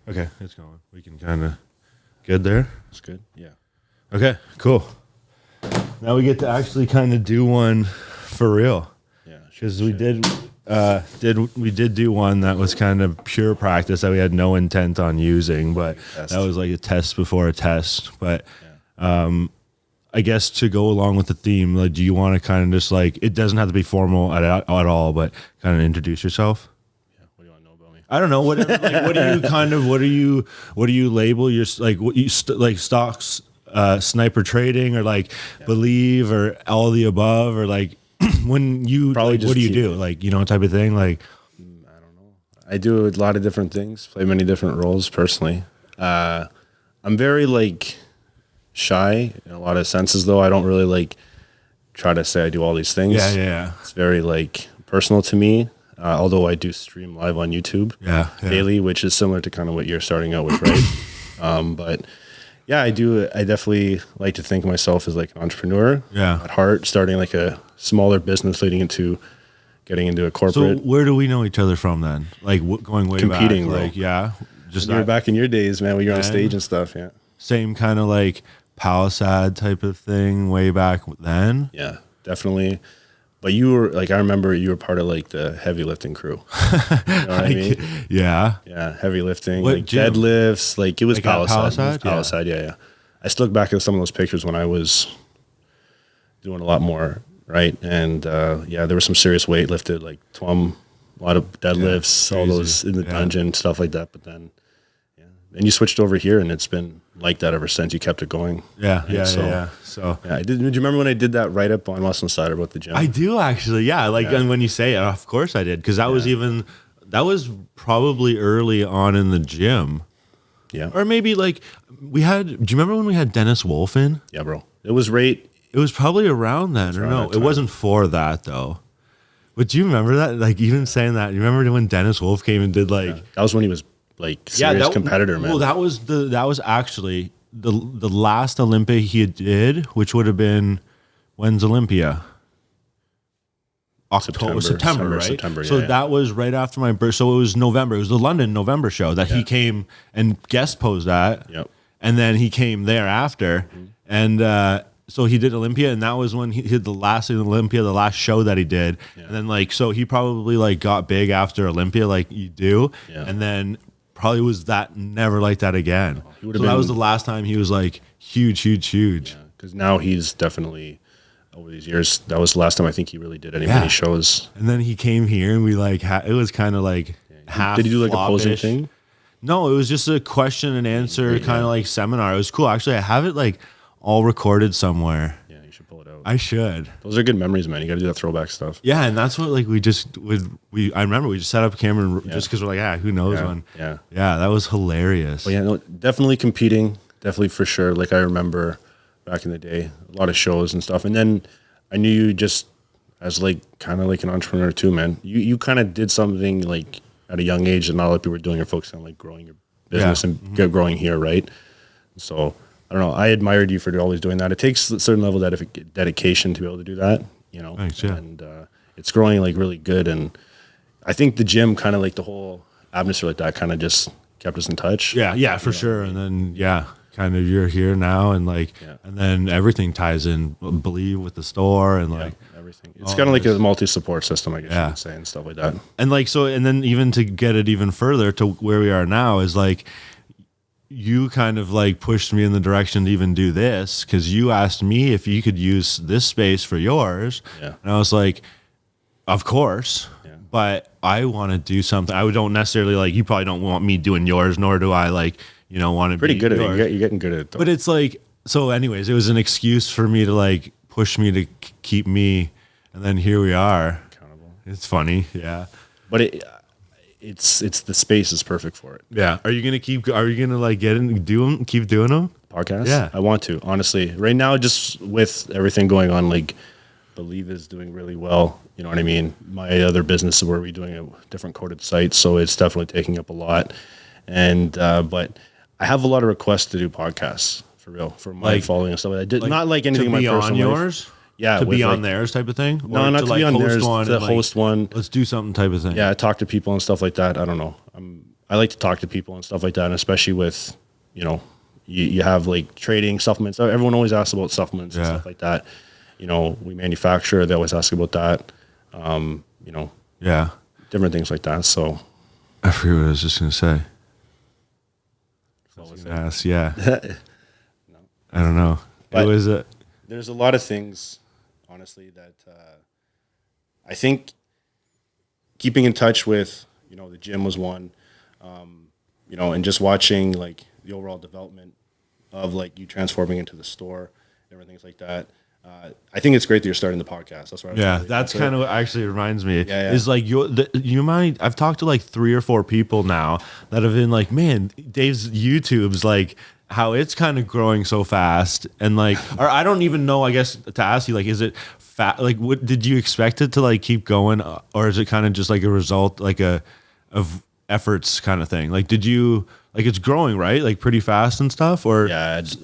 Okay, it's going. We can kind of good there. That's good. Yeah. Okay, cool. Now we get to actually kind of do one for real. Yeah. Because we did do one that was kind of pure practice that we had no intent on using, but that was like a test before a test. But I guess to go along with the theme, like, do you want to kind of just like, it doesn't have to be formal at all, but kind of introduce yourself? Yeah. What do you want to know about me? I don't know. Whatever. Like, what do you kind of what do you label your like what you like stocks, sniper trading, or like believe, or all the above, or like when you Probably like, just what do you do, like, you know, type of thing, like. I don't know. I do a lot of different things. Play many different roles personally. I'm very like shy in a lot of senses, though. I don't really like try to say I do all these things. Yeah. It's very like personal to me. Although I do stream live on YouTube daily, which is similar to kind of what you're starting out with, right? But yeah, I definitely like to think of myself as like an entrepreneur at heart, starting like a smaller business leading into getting into a corporate. So where do we know each other from then? Like going way competing, back? bro. Like, yeah. Just you were back in your days, man, when you were on stage and stuff, yeah. Same kind of like palisade type of thing way back then? Yeah, definitely. But you were like, I remember you were part of like the heavy lifting crew. You know what I mean? Yeah. Yeah, heavy lifting, What like gym? deadlifts, like it was Like at palisade. Palisade? Palisade, yeah. I still look back at some of those pictures when I was doing a lot more, right? And yeah, there was some serious weight lifted, like a lot of deadlifts, all those in the dungeon, stuff like that. But then, and you switched over here, and it's been like that ever since. You kept it going. Yeah. So yeah, did you remember when I did that write up on Muscle Insider about the gym? I do actually. Yeah, like and when you say it, of course I did, because that was probably early on in the gym. Yeah, or maybe like we had. Do you remember when we had Dennis Wolf in? Yeah, bro. It was right. It was probably around then, or no? It wasn't for that though. But do you remember that? Like even saying that, you remember when Dennis Wolf came and did like that was when he was like serious competitor, man. Well, that was actually the last Olympia he did, which would have been when's Olympia? September, right? September, so that was right after my birth. So it was November. It was the London November show that he came and guest posed at. Yep. And then he came thereafter, and so he did Olympia, and that was when he did the last Olympia, the last show that he did. Yeah. And then like, so he probably like got big after Olympia, like you do, and then probably was that never like that again. So that was the last time he was like huge. Yeah, because now he's definitely over these years. That was the last time I think he really did any many shows. And then he came here, and we like it was kind of like half. Did he do like a posing thing? No, it was just a question and answer kind of like seminar. It was cool. Actually, I have it like all recorded somewhere. Yeah, you should pull it out. I should. Those are good memories, man. You got to do that throwback stuff. Yeah, and that's what like I remember we just set up a camera just because we're like, who knows when. Yeah, that was hilarious. But yeah, no, definitely competing. Definitely for sure. Like I remember back in the day, a lot of shows and stuff. And then I knew you just as like kind of like an entrepreneur too, man. You kind of did something like at a young age that not a lot of people were doing. You're focused on like growing your business and growing here, right? So I don't know. I admired you for always doing that. It takes a certain level of dedication to be able to do that, you know. Thanks, and it's growing like really good. And I think the gym kind of like the whole atmosphere like that kind of just kept us in touch. Yeah, for sure. And then kind of you're here now, and like, and then everything ties in. Believe with the store and like everything. It's kind of like a multi-support system, I guess you could say, and stuff like that. And like so, and then even to get it even further to where we are now is like, you kind of like pushed me in the direction to even do this because you asked me if you could use this space for yours, and I was like, of course. But I want to do something. I don't necessarily like. You probably don't want me doing yours, nor do I like. You know, want to pretty be good yours. at it. You're getting good at it, though. But it's like so. Anyways, it was an excuse for me to like push me to keep me, and then here we are. Accountable. It's funny, yeah. But it's the space is perfect for it. Yeah. Are you gonna like get in, do them, keep doing them? Podcasts? Yeah. I want to, honestly. Right now, just with everything going on, like Believe is doing really well. You know what I mean? My other business where we're doing a different coded site, so it's definitely taking up a lot. And but I have a lot of requests to do podcasts for real, for my following and stuff like that. Not like anything in my personal life. To be on yours? Yeah. To be on theirs type of thing? No, not to be on theirs, to host one. Let's do something type of thing. Yeah, talk to people and stuff like that. I don't know. I like to talk to people and stuff like that, and especially with, you have like trading supplements. Everyone always asks about supplements and stuff like that. We manufacture. They always ask about that. Different things like that. So I forget what I was just going to say. Yeah. No. I don't know. But it was there's a lot of things, honestly, that I think keeping in touch with, the gym was one, and just watching like the overall development of like you transforming into the store and everything like that. I think it's great that you're starting the podcast. That's right. That's kind of what actually reminds me. Yeah. Is like you might. I've talked to like 3 or 4 people now that have been like, man, Dave's YouTube's like how it's kind of growing so fast, and like, or I don't even know. I guess to ask you, like, is it fat? Like, what did you expect it to like keep going, or is it kind of just like a result, like of efforts kind of thing? Like, did you? Like it's growing, right? Like pretty fast and stuff, or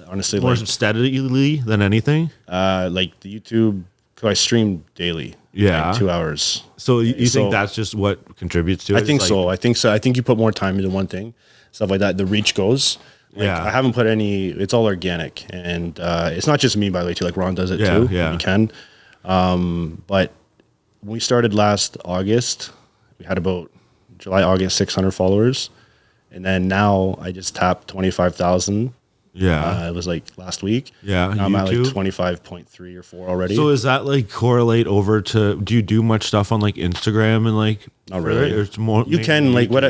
honestly, more like, steadily than anything. Like the YouTube, I stream daily. Yeah, like 2 hours. So you think that's just what contributes to it? I think so. I think so. I think you put more time into one thing, stuff like that. The reach goes. Like, I haven't put any. It's all organic, and it's not just me, by the way. Too, like Ron does it too. Yeah, you can. But when we started last August, we had about July, August, 600 followers. And then now I just tapped 25,000. Yeah. It was like last week. Yeah. Now I'm at like 25.3 or 4 already. So is that like correlate over to, do you do much stuff on like Instagram and like, not really. Or it's more, you can like what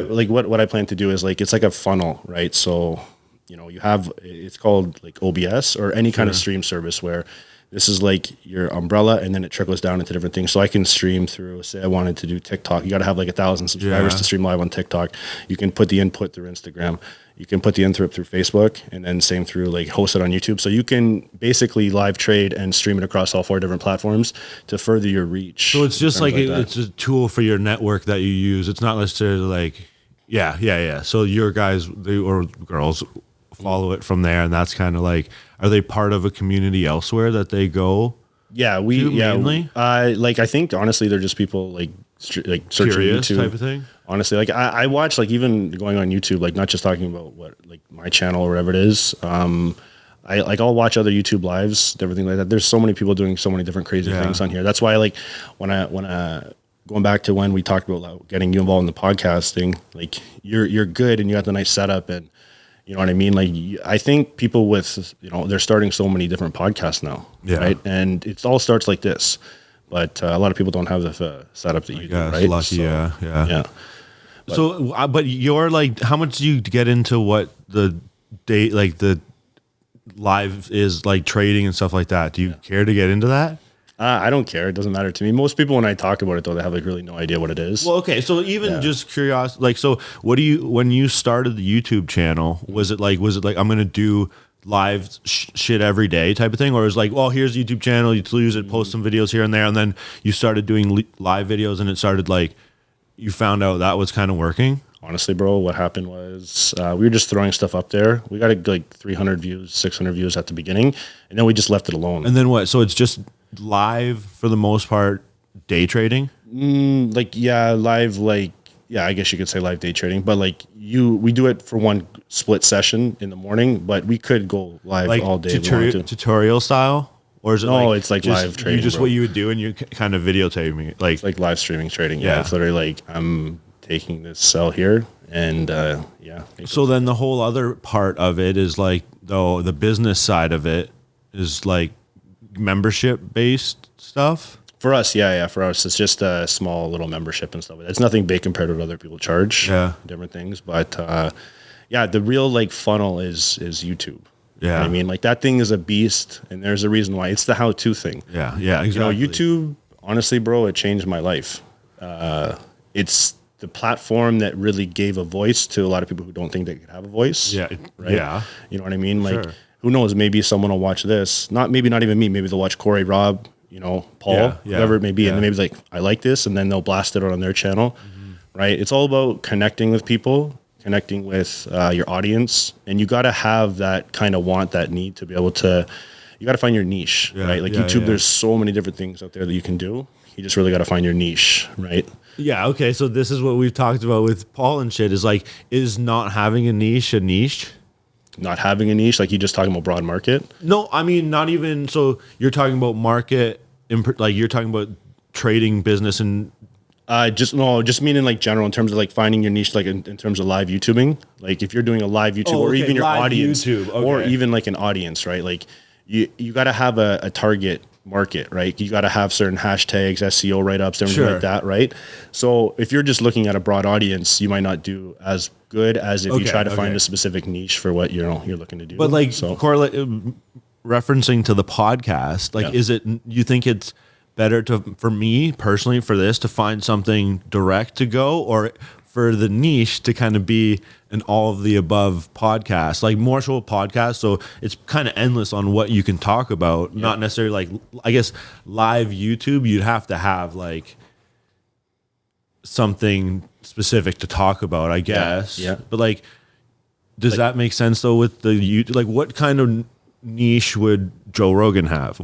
I plan to do is like, it's like a funnel, right? So, you have, it's called like OBS or any kind of stream service where this is like your umbrella, and then it trickles down into different things. So I can stream through, say I wanted to do TikTok. You got to have like 1,000 subscribers to stream live on TikTok. You can put the input through Instagram. You can put the input through Facebook, and then same through like host it on YouTube. So you can basically live trade and stream it across all 4 different platforms to further your reach. So it's just like it's a tool for your network that you use. It's not necessarily like, yeah. So your guys or girls follow it from there, and that's kind of like, are they part of a community elsewhere that they go? Yeah, mainly. Like I think honestly, they're just people like searching curious YouTube type of thing. Honestly, like I watch like even going on YouTube, like not just talking about what like my channel or whatever it is. I'll watch other YouTube lives, everything like that. There's so many people doing so many different crazy things on here. That's why like when I going back to when we talked about like, getting you involved in the podcasting, like you're good and you got the nice setup and. You know what I mean? Like, I think people with, they're starting so many different podcasts now, right? And it all starts like this, but a lot of people don't have the setup that you do, right? Lucky, so, yeah. But you're like, how much do you get into what the date, like the live is like trading and stuff like that? Do you care to get into that? I don't care. It doesn't matter to me. Most people, when I talk about it, though, they have like really no idea what it is. Well, okay. So even just curiosity, like, so what do you, when you started the YouTube channel, was it like, I'm going to do live shit every day type of thing? Or is like, well, here's the YouTube channel, you use it, post some videos here and there. And then you started doing live videos and it started like, you found out that was kind of working? Honestly, bro, what happened was we were just throwing stuff up there. We got like 300 views, 600 views at the beginning. And then we just left it alone. And then what? So it's just live for the most part, day trading? Live, I guess you could say live day trading, but like we do it for one split session in the morning, but we could go live like all day. Tutorial style? Or is it it's like just, live trading. What you would do and you kind of videotaping it. It's like live streaming trading. Yeah. It's literally like I'm taking this cell here and So then the whole other part of it is like, though, the business side of it is like membership based stuff. For us, for us, it's just a small little membership and stuff. It's nothing big compared to what other people charge. Different things, but the real like funnel is YouTube. You know what I mean, like that thing is a beast, and there's a reason why. It's the how-to thing. Exactly. YouTube, honestly, bro, it changed my life. It's the platform that really gave a voice to a lot of people who don't think they could have a voice. You know what I mean? Like, who knows? Maybe someone will watch this. Not even me. Maybe they'll watch Corey, Rob, Paul, whoever it may be, and then maybe like, I like this, and then they'll blast it out on their channel. Right? It's all about connecting with people, connecting with your audience, and you got to have that kind of want, that need to be able to. You got to find your niche, right? Like YouTube, there's so many different things out there that you can do. You just really got to find your niche, right? Yeah, okay. So this is what we've talked about with Paul and shit, is like, is not having a niche a niche? Not having a niche, like you just talking about broad market. No, I mean, not even. So you're talking about market, like you're talking about trading business and. Just meaning like general in terms of like finding your niche, like in terms of live YouTubing. Like if you're doing a live YouTube or even your live audience, YouTube, okay. or even like an audience, right? Like you got to have a target market, right? You got to have certain hashtags, SEO write-ups, everything like that, right? So if you're just looking at a broad audience, you might not do as good as if you try to find a specific niche for what you're looking to do. But like correlate, referencing to the podcast, like is it, you think it's better for me personally for this to find something direct to go, or for the niche to kind of be an all of the above podcast, like more so a podcast, so it's kind of endless on what you can talk about, not necessarily like, I guess live YouTube you'd have to have like something specific to talk about, I guess. But like, does that make sense though with the YouTube? Like what kind of niche would Joe Rogan have?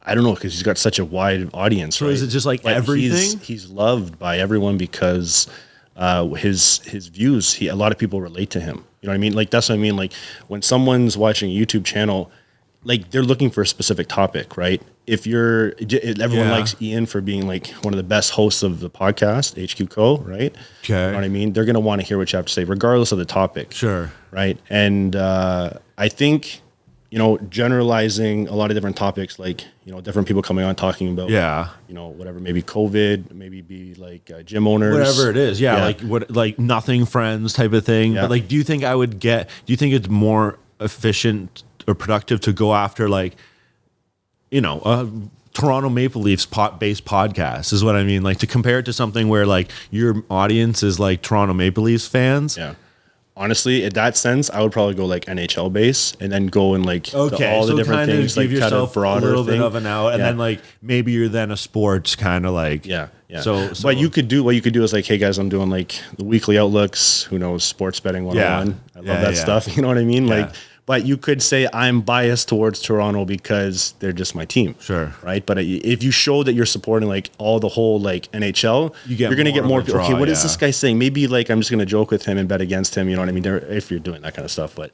I don't know, because he's got such a wide audience. So is it just like everything? He's loved by everyone because his views. A lot of people relate to him. You know what I mean? Like that's what I mean. Like when someone's watching a YouTube channel, like they're looking for a specific topic, right? If everyone likes Ian for being like one of the best hosts of the podcast, HQCo, right? Okay. You know what I mean? They're gonna want to hear what you have to say, regardless of the topic. Sure. Right. And I think, generalizing a lot of different topics, like, different people coming on talking about, whatever, maybe COVID, maybe be like gym owners, whatever it is. Yeah. Like nothing friends type of thing. But like, do you think it's more efficient or productive to go after like, Toronto Maple Leafs based podcast is what I mean. Like to compare it to something where like your audience is like Toronto Maple Leafs fans. Yeah. Honestly, in that sense, I would probably go like NHL base and then go and like all the different things, like kind of broader a little thing. bit of an out, and then like maybe you're then a sports kind of like So what you could do is like, hey guys, I'm doing like the weekly outlooks. Who knows, sports betting 101. I love that stuff. You know what I mean? Like, but you could say I'm biased towards Toronto because they're just my team. Sure. Right. But if you show that you're supporting like the whole like NHL, you're going to get more. Okay, what is this guy saying? Maybe like I'm just going to joke with him and bet against him. You know what I mean? If you're doing that kind of stuff. But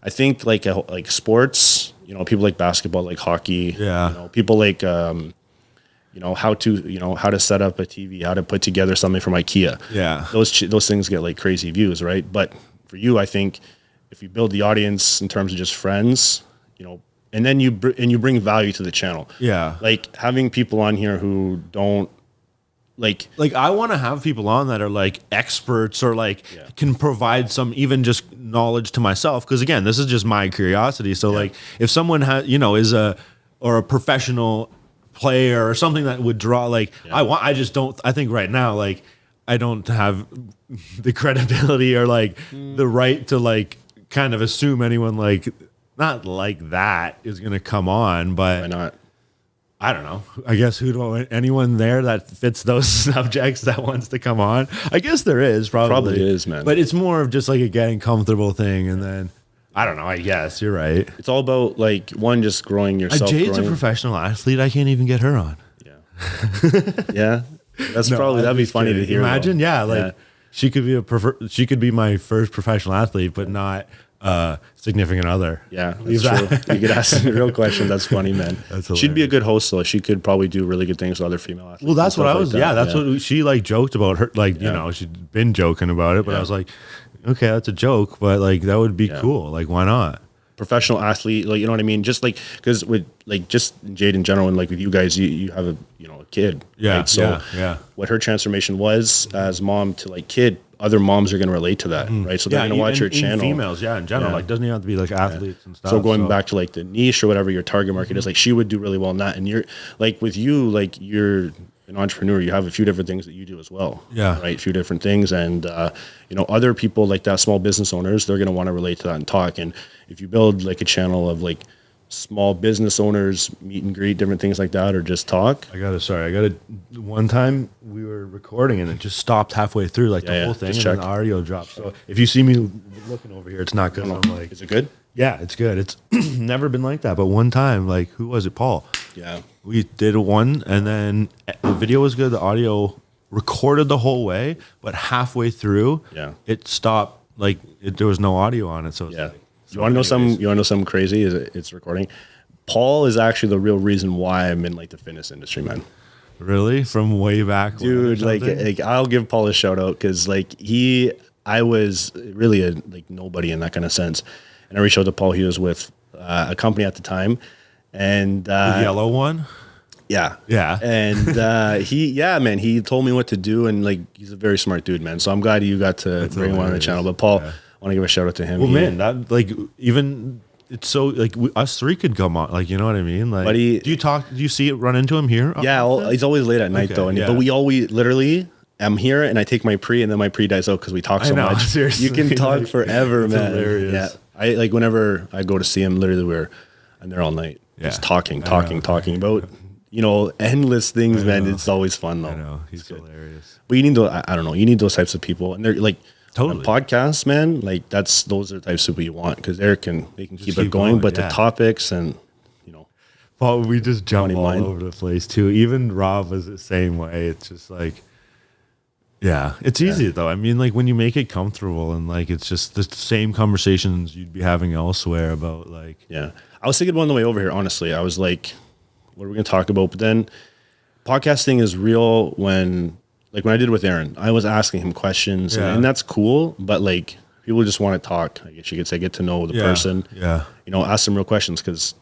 I think like sports, people like basketball, like hockey. Yeah. People like how to set up a TV, how to put together something from IKEA. Yeah. Those things get like crazy views, right? But for you, I think if you build the audience in terms of just friends, and then you bring value to the channel. Yeah. Like having people on here who don't like I want to have people on that are like experts or like can provide some even just knowledge to myself. Cause again, this is just my curiosity. So like if someone has, is a professional player or something that would draw like I think right now, like I don't have the credibility or like the right to like kind of assume anyone like not like that is going to come on, but why not? I don't know. I guess anyone there that fits those subjects that wants to come on. I guess there is probably is, man. But it's more of just like a getting comfortable thing, and then I don't know. I guess you're right. It's all about like just growing yourself. Jade's a professional athlete. I can't even get her on. Yeah, that's that'd be funny to hear. Imagine, she could be she could be my first professional athlete, but not significant other. Yeah, that's true. You could ask the real question. That's funny, man. She'd be a good host, though. She could probably do really good things with other female athletes. Well, that's what I was. That's what she like joked about her. Like she'd been joking about it, but I was like, okay, that's a joke, but like that would be cool. Like, why not? Professional athlete, like, you know what I mean? Just like, because with like just Jade in general, and like with you guys, you have a kid, right? So what her transformation was as mom to like kid, other moms are going to relate to that, right? So they're going to watch your channel. Females, in general, like doesn't even have to be like athletes and stuff. So going back to like the niche or whatever your target market is, like she would do really well in that. And you're like with you, like you're an entrepreneur, you have a few different things that you do as well. Yeah. Right. A few different things. And, other people like that, small business owners, they're going to want to relate to that and talk. And if you build like a channel of like small business owners, meet and greet, different things like that, or just talk. One time we were recording and it just stopped halfway through, like the whole thing, and then the audio dropped. So if you see me looking over here, it's not good. I'm like, is it good? Yeah, it's good. It's never been like that. But one time, like, who was it? Paul. Yeah. We did one, and then the video was good. The audio recorded the whole way, but halfway through, it stopped. Like, there was no audio on it. So Yeah. Like, You want to know something? You want to know something crazy? Is it's recording? Paul is actually the real reason why I'm in like the fitness industry, man. Really? From way back, Dude. Like I'll give Paul a shout out because like I was really a like nobody in that kind of sense, and I reached out to Paul. He was with a company at the time, and the yellow one. Yeah. And he told me what to do, and like he's a very smart dude, man. So I'm glad you got to bring him on the channel. But Paul, I want to give a shout out to him. Well, man, that like even it's so like us three could come on, like, you know what I mean? Like, do you see it run into him here? Yeah, he's always late at night though, but we always literally. I'm here and I take my pre and then my pre dies out because we talk so much. Seriously. You can talk forever, man. Hilarious. Yeah, I like whenever I go to see him, literally I'm there all night, just talking about endless things, man. It's always fun though. I know he's hilarious. But you need I don't know, you need those types of people, and they're like totally podcasts, man. Like those are the types of people you want because they can keep it going, but the topics and Paul, we just jump all over the place too. Even Rob was the same way. It's just like. Yeah, it's easy though. I mean, like when you make it comfortable and like it's just the same conversations you'd be having elsewhere about like. Yeah, I was thinking on the way over here. Honestly, I was like, "What are we going to talk about?" But then, podcasting is real when I did with Aaron. I was asking him questions, and that's cool. But like people just want to talk. I guess you could say get to know the person. Yeah, ask them real questions because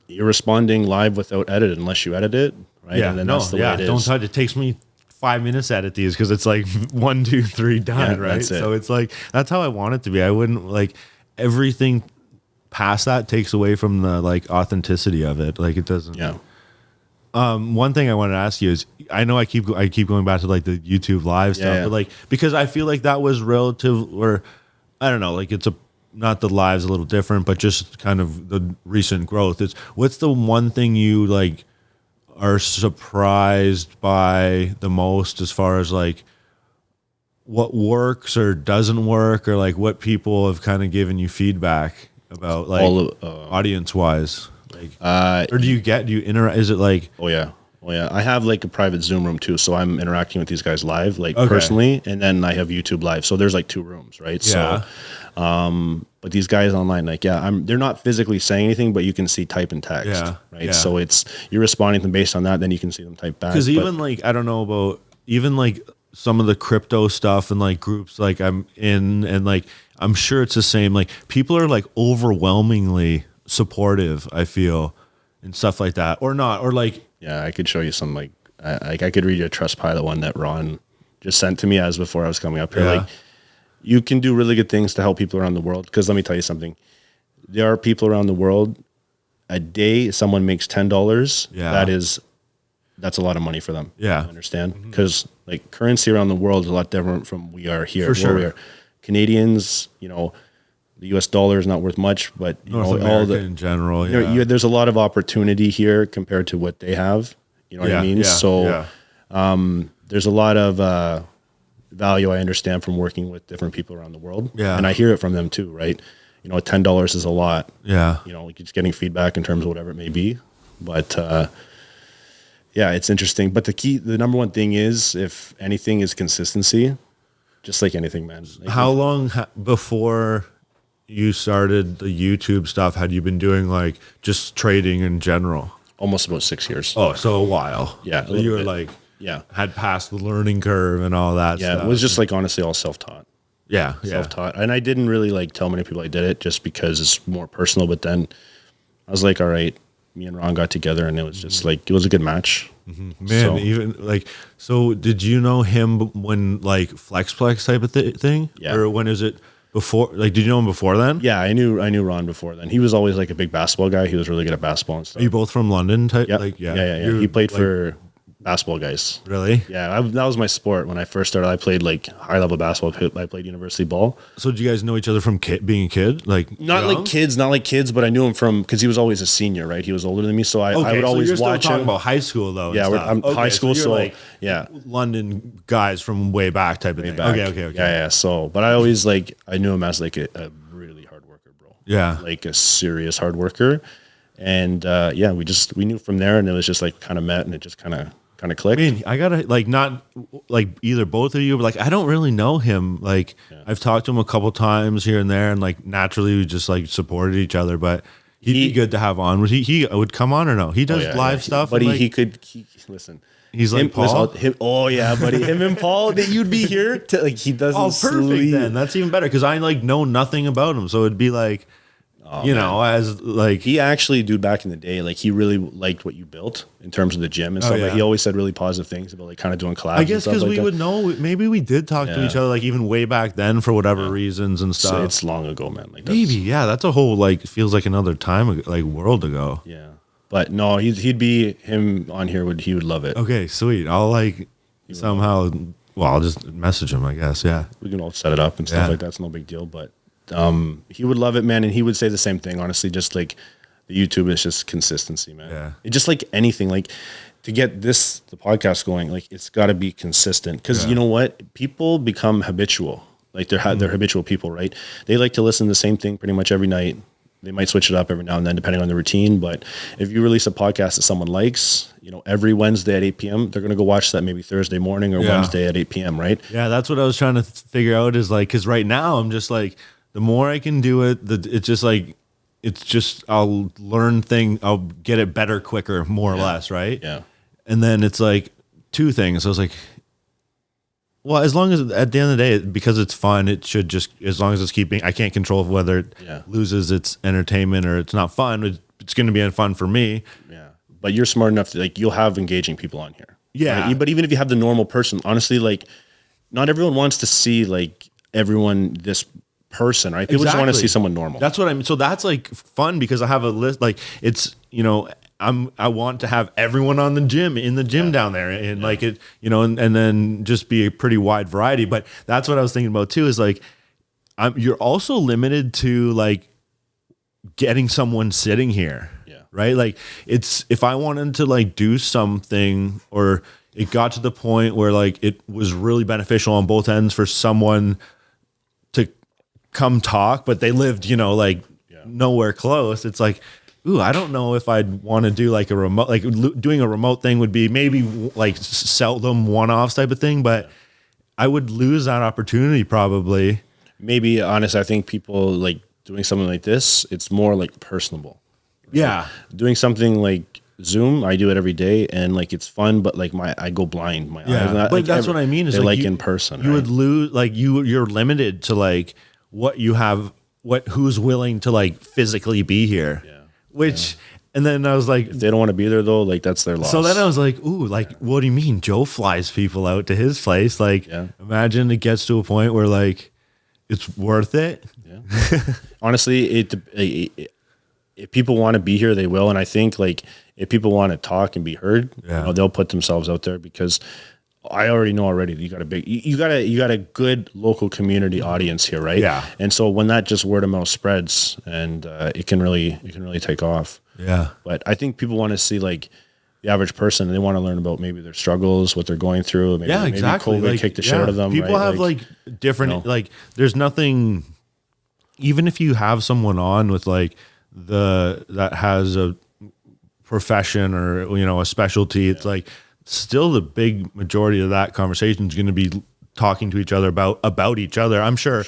you're responding live without edit unless you edit it, right? Yeah, and then that's the way it is. Don't touch. It takes me 5 minutes to edit these because it's like 1, 2, 3 done, right? So it's like that's how I want it to be. I wouldn't like everything past that takes away from the like authenticity of it. Like it doesn't. Yeah. One thing I wanted to ask you is I know I keep going back to like the YouTube live stuff, but like because I feel like that was relative, or I don't know, like it's not the live's a little different, but just kind of the recent growth. It's what's the one thing you like are surprised by the most as far as like what works or doesn't work, or like what people have kind of given you feedback about, like audience wise, like or do you interact? Is it like oh yeah I have like a private Zoom room too, so I'm interacting with these guys live, like personally, and then I have YouTube live, so there's like 2 rooms, right? So but these guys online, like they're not physically saying anything, but you can see type and text, right? So you're responding to them based on that, then you can see them type back. Because even like I don't know about even like some of the crypto stuff and like groups like I'm in, and like I'm sure it's the same. Like people are like overwhelmingly supportive, I feel, and stuff like that, or not, or like I could show you some like I could read you a Trustpilot one that Ron just sent to me as before I was coming up here. Like you can do really good things to help people around the world. Because let me tell you something, there are people around the world. A day someone makes $10. That's a lot of money for them. Yeah, I understand, because like currency around the world is a lot different from we are here. For sure, we are Canadians. The U.S. dollar is not worth much, but all the in general, there's a lot of opportunity here compared to what they have. You know what I mean? Yeah, so there's a lot of value I understand from working with different people around the world. Yeah, and I hear it from them too, right? $10 is a lot. Yeah, just getting feedback in terms of whatever it may be, but it's interesting. But the number one thing is, if anything, is consistency. Just like anything, man. Like, how long before you started the YouTube stuff had you been doing like just trading in general? Almost about 6 years. Oh, so a while. Yeah. So you were like, had passed the learning curve and all that stuff. Yeah, it was just like honestly all self-taught. Yeah. Self-taught. And I didn't really like tell many people I did it just because it's more personal. But then I was like, all right, me and Ron got together and it was just like, it was a good match. Mm-hmm. Man, even like, so did you know him when like Flexplex type of thing? Yeah. Or when is it before? Like, did you know him before then? Yeah, I knew Ron before then. He was always like a big basketball guy. He was really good at basketball and stuff. Are you both from London type? Yeah. Like, yeah. He played for basketball guys. Really? Yeah, that was my sport when I first started. I played like high level basketball. I played university ball. So did you guys know each other from being a kid? Like not like kids, but I knew him from because he was always a senior, right? He was older than me, so I would always you're watch still talking him. about high school though. Yeah, I'm high school, so like London guys from way back type of thing. Back. Okay. Yeah. So, but I always I knew him as like a really hard worker, bro. Yeah. like a serious hard worker. And we knew from there, and it was just like kind of met, and it just kind of clicked. I mean, I gotta like not like either both of you, but like I don't really know him. Like I've talked to him a couple times here and there, and like naturally we just like supported each other. But he'd be good to have on. Would he would come on or no? He does live stuff, but and, he could listen. He's like him, Paul. Oh yeah, buddy. Him and Paul, that you'd be here to like. He doesn't. Oh, perfect. sleep. Then that's even better because I like know nothing about him, so it'd be like. You know, as like he actually, dude, back in the day, like he really liked what you built in terms of the gym and stuff. yeah. Like he always said really positive things about like kind of doing collabs. I guess because like we would know, maybe we did talk to each other like even way back then for whatever reasons and stuff. So it's long ago, man. Like maybe, yeah, that's a whole like feels like another time, like world ago. Yeah, but no, he'd be him on here. He would love it. Okay, sweet. I'll like somehow. Well, I'll just message him, I guess. Yeah, we can all set it up and stuff like that. It's no big deal, but. He would love it, man, and he would say the same thing. Honestly, just like the YouTube is just consistency, man. Yeah, it's just like anything. Like to get the podcast going, like it's got to be consistent. Because you know what, people become habitual. Like they're habitual people, right? They like to listen to the same thing pretty much every night. They might switch it up every now and then, depending on the routine. But if you release a podcast that someone likes, you know, every Wednesday at 8 p.m., they're going to go watch that maybe Thursday morning or Wednesday at 8 p.m., right? Yeah, that's what I was trying to figure out is like, because right now I'm just like, the more I can do it, it's just I'll learn I'll get it better quicker, more or less, right? Yeah. And then it's like two things. I was like, well, as long as at the end of the day, because it's fun, it should just, as long as it's I can't control whether it loses its entertainment or it's not fun. It's going to be fun for me. Yeah. But you're smart enough to like, you'll have engaging people on here. Yeah. Right? But even if you have the normal person, honestly, like not everyone wants to see like everyone this person, right? People just want to see someone normal. That's what I mean. So that's like fun because I have a list. Like it's, you know, I want to have everyone in the gym down there, and like it, you know, and then just be a pretty wide variety. But that's what I was thinking about too. Is like, you're also limited to like getting someone sitting here, right? Like it's if I wanted to like do something or it got to the point where like it was really beneficial on both ends for someone to come talk, but they lived, you know, like nowhere close. It's like, ooh, I don't know if I'd want to do like a remote, like doing a remote thing would be maybe like seldom one-offs type of thing, but I would lose that opportunity probably. Maybe, honestly, I think people like doing something like this, it's more like personable. Right? Yeah. Doing something like Zoom, I do it every day, and like it's fun, but like I go blind. My eyes, but like, that's what I mean is like in person. You would lose, like you're limited to like what you have, who's willing to like physically be here. Yeah. Which, and then I was like, if they don't want to be there though, like that's their loss. So then I was like, ooh, like, what do you mean? Joe flies people out to his place. Like, imagine it gets to a point where like, it's worth it. Yeah. Honestly, if people want to be here, they will. And I think like if people want to talk and be heard, you know, they'll put themselves out there because I already know you got a good local community audience here, right? Yeah. And so when that just word of mouth spreads, and it can really take off. Yeah. But I think people want to see like the average person, and they want to learn about maybe their struggles, what they're going through. Maybe, exactly. Maybe COVID kicked the shit out of them. People right? have like different, you know, like there's nothing, even if you have someone on with like that has a profession or, you know, a specialty, it's like, still the big majority of that conversation is going to be talking to each other about each other. I'm sure.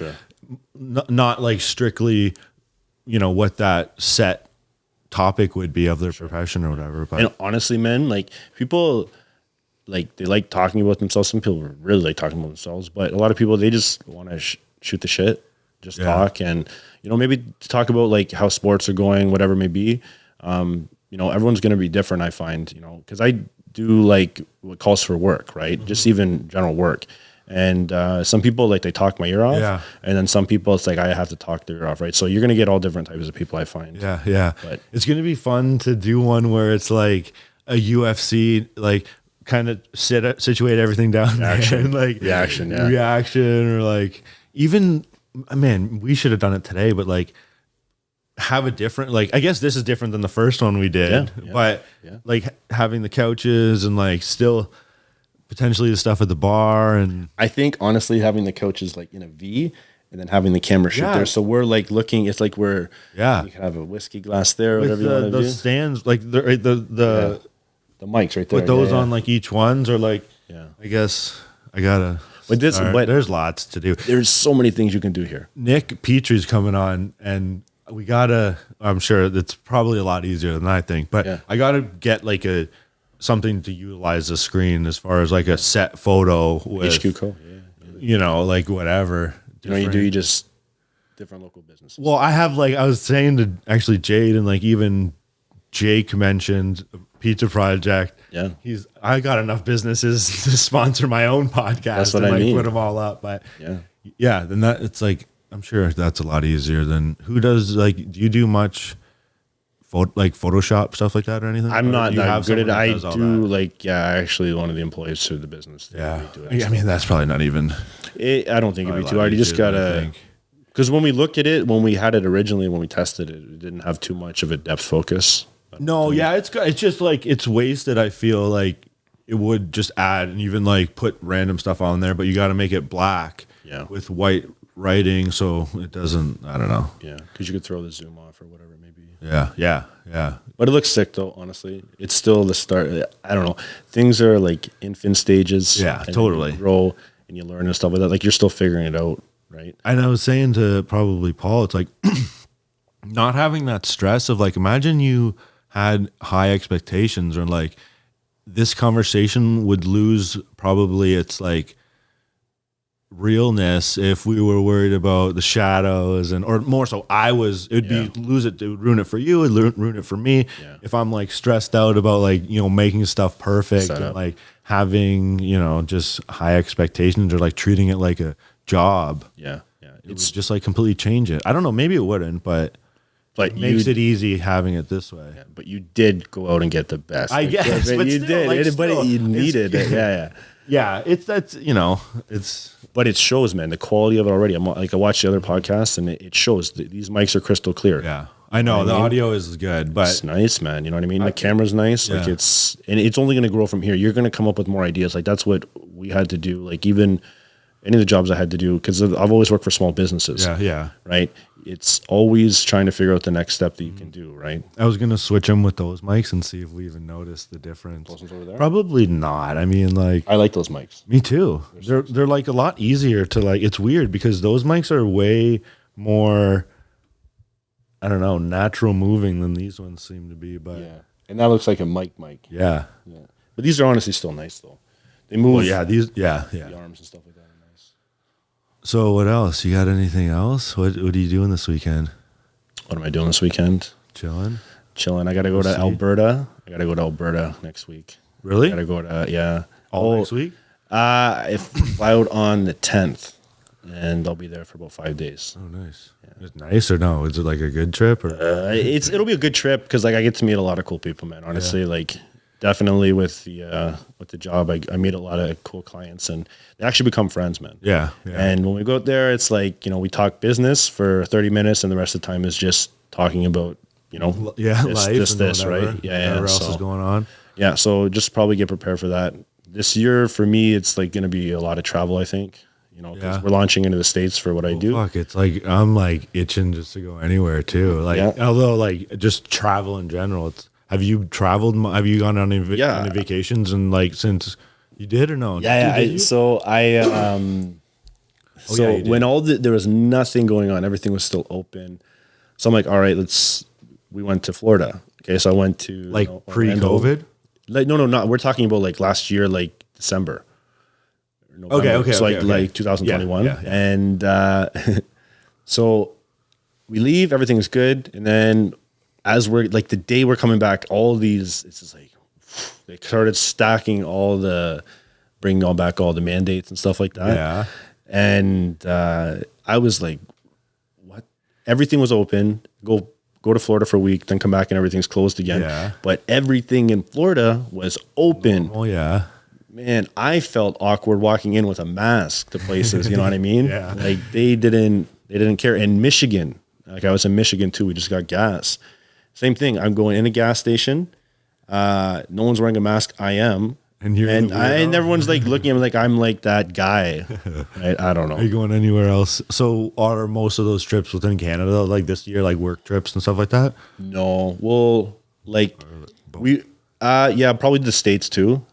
Not like strictly, you know, what that set topic would be of their profession or whatever. But and honestly, man, like people, like they like talking about themselves. Some people really like talking about themselves, but a lot of people, they just want to shoot the shit, just talk, and you know, maybe talk about like how sports are going, whatever it may be. You know, everyone's going to be different. I find, you know, because I do like what calls for work, right? Mm-hmm. Just even general work. And some people like they talk my ear off, and then some people it's like I have to talk their ear off, right? So you're gonna get all different types of people, I find. Yeah. But it's gonna be fun to do one where it's like a UFC, like kind of situate everything down there, and like reaction, or like even, man, we should have done it today, but like have a different, like I guess this is different than the first one we did, but like having the couches and like still potentially the stuff at the bar. And I think honestly having the couches like in a V and then having the camera shoot Yeah. there. So we're like looking. It's like we're Yeah. You can have a whiskey glass there, or With whatever you want to do. those stands, like the The mics right there. put those Yeah, on like each ones, or like, Yeah. I guess I gotta. But this- start. but- there's lots to do. There's so many things you can do here. Nick Petrie's coming on, and we gotta. I'm sure it's probably a lot easier than I think, but Yeah. I gotta get like something to utilize the screen as far as like a set photo with HQCo. like whatever. You know, you just different local businesses. Well, I have like I was saying to actually Jade, and like even Jake mentioned Pizza Project. Yeah. I got enough businesses to sponsor my own podcast. That's what and, I like, mean. Put them all up, but Yeah. then that it's like I'm sure that's a lot easier than who does like. Do you do much Photoshop stuff like that or anything? I'm Or not do you that have good at it. someone that I does all do that? actually one of the employees through the business. Yeah, They do it. I mean that's probably not even. I don't think it'd be Probably a too lot hard. You just easier than I gotta, think. because when we looked at it, when we had it originally, when we tested it, it didn't have too much of a depth focus. No, yeah, it's just like it's wasted. I feel like it would just add and even like put random stuff on there, but you got to make it black, with white writing so it doesn't. I don't know. Yeah, because you could throw the zoom off or whatever, maybe. Yeah. But it looks sick though. Honestly, it's still the start. I don't know. Things are like infant stages. Yeah, and totally. You grow and you learn and stuff like that. Like you're still figuring it out, right? And I was saying to probably Paul, it's like not having that stress of like, imagine you had high expectations or like this conversation would lose probably its like realness if we were worried about the shadows or more so it would ruin it for you, it would ruin it for me. Yeah. If I'm like stressed out about like, making stuff perfect Set and up. like having, just high expectations or like treating it like a job. Yeah. It's just like completely change it. I don't know, maybe it wouldn't, but it makes it easy having it this way. Yeah, but you did go out and get the best. I guess, but you still, did. like, But still, you it's- needed it. Yeah. Yeah, it's But it shows, man, the quality of it already. I watched the other podcasts, and it shows that these mics are crystal clear. yeah. I know the audio is good, but It's nice, man. You know what I mean? The camera's nice. Like Yeah. it's only going to grow from here. You're going to come up with more ideas. Like that's what we had to do. Like even any of the jobs I had to do, because I've always worked for small businesses. yeah. Right. It's always trying to figure out the next step that you can do. Right. I was gonna switch them with those mics and see if we even noticed the difference. Those ones over there? Probably not. I mean, like I like those mics. me too. They're like a lot easier to like. It's weird because those mics are way more, I don't know, natural moving than these ones seem to be. But Yeah. And that looks like a mic. yeah. But these are honestly still nice though. They move. Well, yeah. The arms and stuff like that are nice. So what else? You got anything else? What are you doing this weekend? What am I doing this weekend? Chilling. Chilling. I got to go to see. Alberta. I got to go to Alberta next week. Really? I got to go to All next week? I fly out on the 10th, and I'll be there for about 5 days. Oh, nice. Is it nice or no? Is it like a good trip or? It'll be a good trip because like I get to meet a lot of cool people, man. Honestly, like definitely with the job, I meet a lot of cool clients, and they actually become friends, man. Yeah. And when we go out there, it's like we talk business for 30 minutes, and the rest of the time is just talking about life, this, and whatever, right? Yeah. Whatever else is going on. Yeah, so just probably get prepared for that. This year for me, it's like going to be a lot of travel, I think. Because we're launching into the States for what I do. Fuck, it's like I'm like itching just to go anywhere too. Like, although like just travel in general. Have you traveled? Have you gone on any vacations and like since you did or no? Yeah. Did you? When there was nothing going on, everything was still open. So I'm like, all right, we went to Florida. Okay, so I went to like pre-COVID. Like no, we're talking about like last year, like December. November. Okay. So okay. like 2021. Yeah. And so we leave, everything's good. And then as we're like the day we're coming back, all these, it's just like, they started stacking bringing back all the mandates and stuff like that. Yeah. And I was like, what? Everything was open. Go to Florida for a week, then come back and everything's closed again. Yeah. But everything in Florida was open. Oh yeah. Man, I felt awkward walking in with a mask to places. You know what I mean? Yeah. Like they didn't care. In Michigan, like I was in Michigan too. We just got gas. Same thing. I'm going in a gas station. No one's wearing a mask. I am. and everyone's like looking at me like I'm like that guy. I don't know. Are you going anywhere else? So are most of those trips within Canada, like this year, like work trips and stuff like that? No, well, like yeah, probably the States too.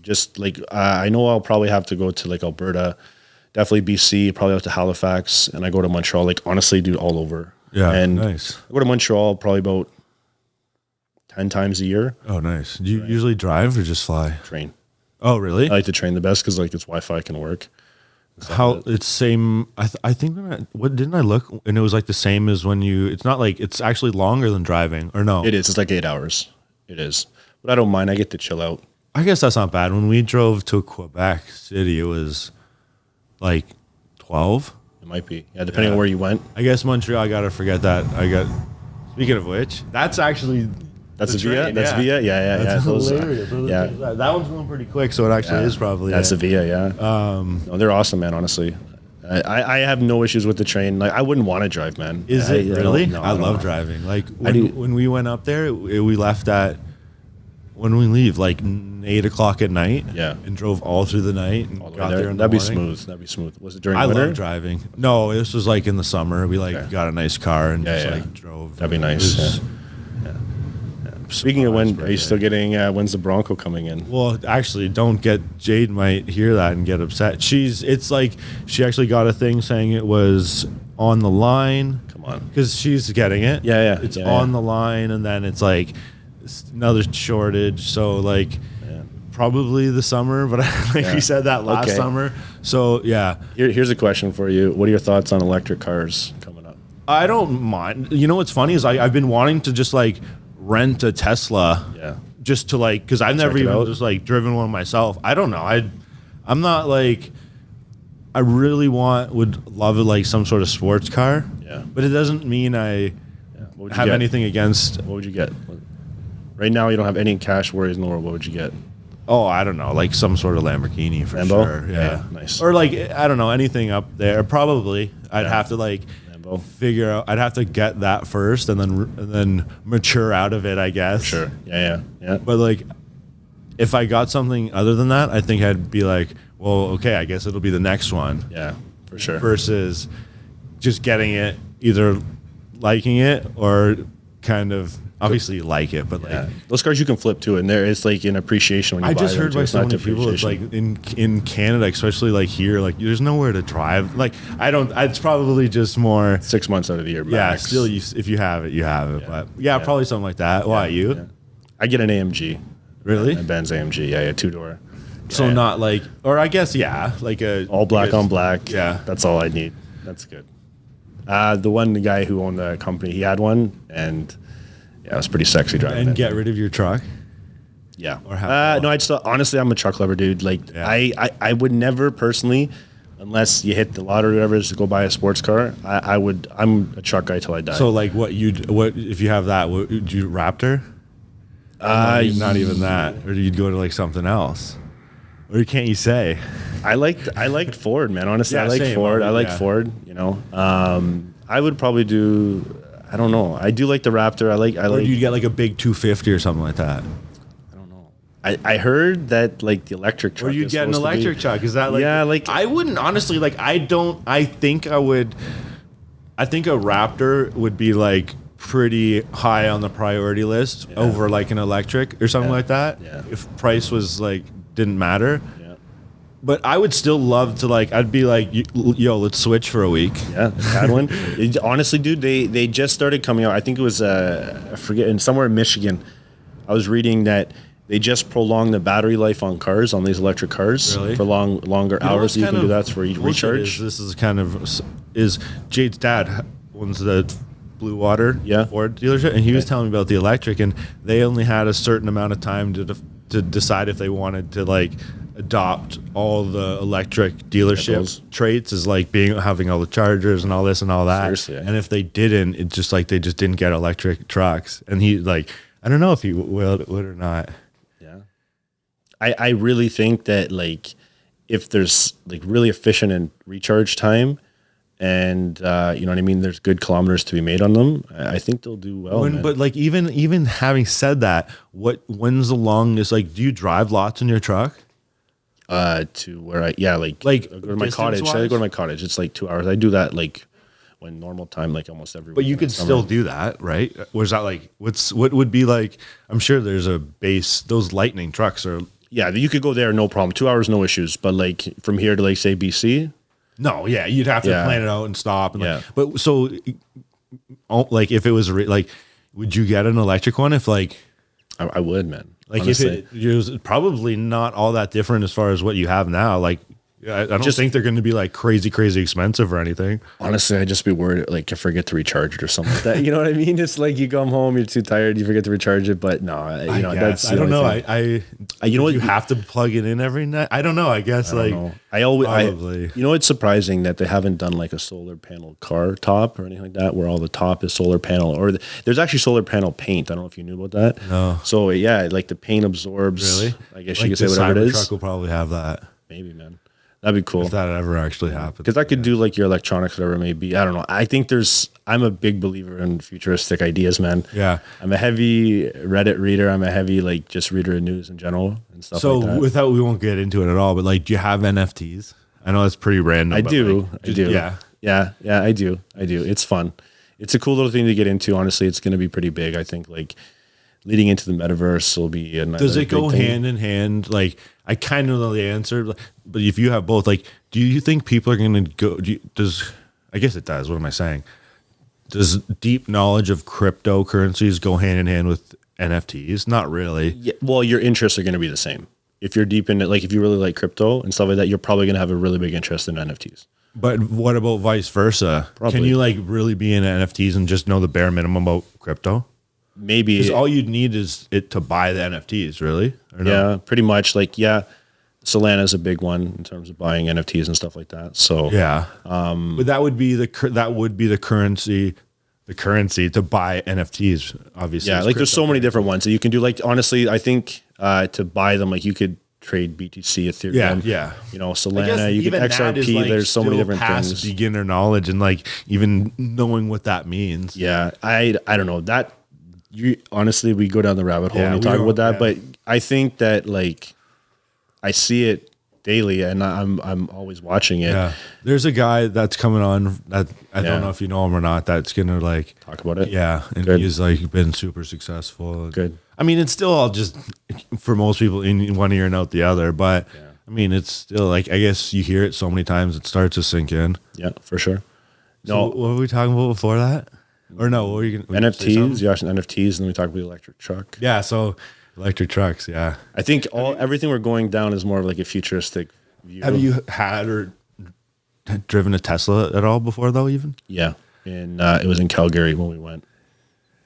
Just like I know I'll probably have to go to like Alberta, definitely BC, probably out to Halifax, and I go to Montreal. Like honestly, dude, all over. Yeah, and nice. I go to Montreal probably about 10 times a year. Oh, nice. Do you usually drive or just fly? Train. Oh, really? I like to train the best because like it's Wi-Fi can work. How it's same? I think what didn't I look and it was like the same as when you. It's not like it's actually longer than driving or no? It is. It's like 8 hours. It is, but I don't mind. I get to chill out. I guess that's not bad. When we drove to Quebec City, it was like 12. It might be. Yeah, depending on where you went. I guess Montreal. I gotta forget that. Speaking of which, that's actually. That's a Via. That's Via. Yeah. That's Those, hilarious. That one's going pretty quick, so it actually is probably. That's a Via. Yeah. No, they're awesome, man. Honestly, I have no issues with the train. Like I wouldn't want to drive, man. Is it really? No, I love driving. Like when we went up there, we left at when we leave like 8 o'clock at night. Yeah. And drove all through the night and got there in the That'd morning. be smooth. Was it during I winter? love driving. No, this was like in the summer. We got a nice car and like drove. That'd be nice. Speaking of when, are you still getting, when's the Bronco coming in? Well, actually, don't get, Jade might hear that and get upset. It's like, she actually got a thing saying it was on the line. Come on. Because she's getting it. Yeah. It's on the line, and then it's like another shortage. So, like, probably the summer, but we said that last summer. So, yeah. Here's a question for you. What are your thoughts on electric cars coming up? I don't mind. You know what's funny is I've been wanting to just, like, rent a Tesla just to like because I've never even just like driven one myself. I don't know. I'm not like I really would love it like some sort of sports car. Yeah. But it doesn't mean I have anything against. What would you get? Right now you don't have any cash worries in the world. What would you get? Oh, I don't know. Like some sort of Lamborghini for Lambo? sure. Yeah. Nice. Or like I don't know, anything up there. Probably. I'd have to like figure out. I'd have to get that first, and then mature out of it, I guess. Sure. Yeah. But like, if I got something other than that, I think I'd be like, well, okay, I guess it'll be the next one. Yeah, for sure. Versus just getting it, either liking it or kind of obviously you like it, but like those cars you can flip too, and there is like an appreciation when you buy them. I just heard by so many people it's like in Canada, especially like here, like there's nowhere to drive. Like I don't. It's probably just more 6 months out of the year. Max. Yeah, still, if you have it, you have it. But probably something like that. Why you? Yeah. I get an AMG. Really? A Benz AMG. Yeah, 2-door. So not like, or I guess like a all black on black. Yeah, that's all I need. That's good. The guy who owned the company, he had one, and yeah, it was pretty sexy driving. And get rid of your truck. Yeah. Or no, I'd still honestly, I'm a truck lover, dude. Like I would never personally, unless you hit the lottery or whatever, to go buy a sports car. I'm a truck guy till I die. So like what if you have that? Would you Raptor? Not even that, or you'd go to like something else, or can't you say? I liked Ford, man. Honestly, I like Ford. I like Ford. You know, I would probably do. I don't know. I do like the Raptor. I like. Or you'd get like a big 250 or something like that. I don't know. I heard that like the electric truck. Or you'd get an electric truck. Is that like? Yeah, like I wouldn't honestly like. I don't. I think I would. I think a Raptor would be like pretty high on the priority list over like an electric or something like that. Yeah. If price was like didn't matter. Yeah. But I would still love to like. I'd be like, yo, let's switch for a week. Yeah, had one. Honestly, dude, they just started coming out. I think it was I forget, somewhere in Michigan. I was reading that they just prolonged the battery life on cars, on these electric cars, for longer hours. You can do that for recharge. This is kind of Jade's dad owns the Blue Water Ford dealership, and he was telling me about the electric, and they only had a certain amount of time to decide if they wanted to like adopt all the electric dealership traits as like having all the chargers and all this and all that. Seriously, and if they didn't, it's just like they just didn't get electric trucks. And he like, I don't know if he would or not. Yeah, I really think that like if there's like really efficient and recharge time, and you know what I mean. There's good kilometers to be made on them. I think they'll do well. Man. But like even having said that, when's the longest? Like, do you drive lots in your truck? To where I like I go to my cottage. distance-wise? I go to my cottage. It's like 2 hours. I do that like when normal time, like almost every. But week you in could the summer. still do that, right? Was that like what would be like? I'm sure there's a base. Those lightning trucks are. Yeah, you could go there, no problem. 2 hours, no issues. But like from here to like say BC. No, yeah, you'd have to Yeah. plan it out and stop. And Yeah. like, but so, like, if it was like, would you get an electric one if like I would, man. Like honestly. if it was probably not all that different as far as what you have now. Like I don't think they're going to be like crazy expensive or anything. Honestly, I'd just be worried like I forget to recharge it or something like that. You know what I mean? It's like you come home, you're too tired, you forget to recharge it. But no, you know that's I don't know. you know what you have to plug it in every night. I don't know. I guess like know. I always probably. you know it's surprising that they haven't done like a solar panel car top or anything like that where all the top is solar panel or there's actually solar panel paint. I don't know if you knew about that. No. So yeah, like the paint absorbs. Really? I guess like you could say whatever it is. Truck will probably have that. Maybe, man. That'd be cool. If that ever actually happens. Because that could do like your electronics, whatever it may be. I don't know. I think I'm a big believer in futuristic ideas, man. Yeah. I'm a heavy Reddit reader. I'm a heavy, like, just reader of news in general and stuff So like that. without, we won't get into it at all, but like, do you have NFTs? I know that's pretty random. I but do. like, I do. Yeah. Yeah. Yeah. I do. It's fun. It's a cool little thing to get into. Honestly, it's going to be pretty big. I think, like, leading into the metaverse will be another. Does it go big thing. hand in hand? Like, I kind of know the answer, but if you have both, like, do you think people are going to go? I guess it does. What am I saying? Does deep knowledge of cryptocurrencies go hand in hand with NFTs? Not really. Yeah, well, your interests are going to be the same. If you're deep in it, like if you really like crypto and stuff like that, you're probably going to have a really big interest in NFTs. But what about vice versa? Probably. Can you like really be in NFTs and just know the bare minimum about crypto? Maybe Because all you'd need is it to buy the NFTs, really? Or no? yeah, pretty much. Like, yeah, Solana is a big one in terms of buying NFTs and stuff like that. So Yeah. But that would be the currency to buy NFTs, obviously. yeah, is like there's so many cryptocurrency. different ones that you can do. Like, honestly, I think to buy them, like you could trade BTC, Ethereum, Yeah. you know, I guess Solana, you can even that XRP. is, like, There's so many still different past things. beginner knowledge and like even knowing what that means. Yeah, I don't know that. You honestly, we go down the rabbit hole Yeah, and we we talk don't- about that, yeah. but I think that like I see it daily, and I'm always watching it. Yeah. There's a guy that's coming on that I Yeah. don't know if you know him or not, that's gonna like Talk about it. yeah, and Good. he's like been super successful. Good. I mean, it's still all just for most people in one ear and out the other, but I mean, it's still like I guess you hear it so many times it starts to sink in. Yeah, for sure. So No, what were we talking about before that? Or no, what were you gonna say something? NFTs. You asked NFTs, and then we talk about the electric truck. Yeah, so electric trucks, yeah. I think everything we're going down is more of like a futuristic view. Have you had or driven a Tesla at all before though even? Yeah, and it was in Calgary when we went.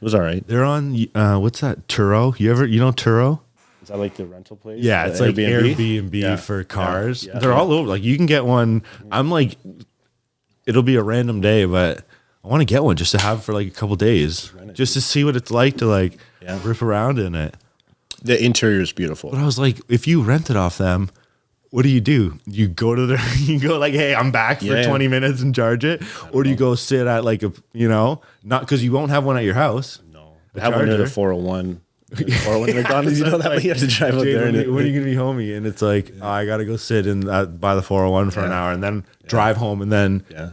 It was all right. They're on what's that? Turo? You know Turo? Is that like the rental place? Yeah, The it's like Airbnb Yeah. for cars. Yeah. They're all over. Like you can get one. I'm like, it'll be a random day, but I want to get one just to have for like a couple days, Rent it. just to see what it's like to like Yeah. rip around in it. The interior is beautiful. But I was like, if you rent it off them, what do? You go to the, you go like, hey, I'm back for Yeah. 20 minutes and charge it, or do you go sit at like a, not because you won't have one at your house. No, they have one near the charger. 401. 401 McDonald's, you know that way you have to drive up Jade, there. when, And when are you gonna be homie? And it's like, oh, I gotta go sit in by the 401 for an Yeah. hour and then drive home and then yeah.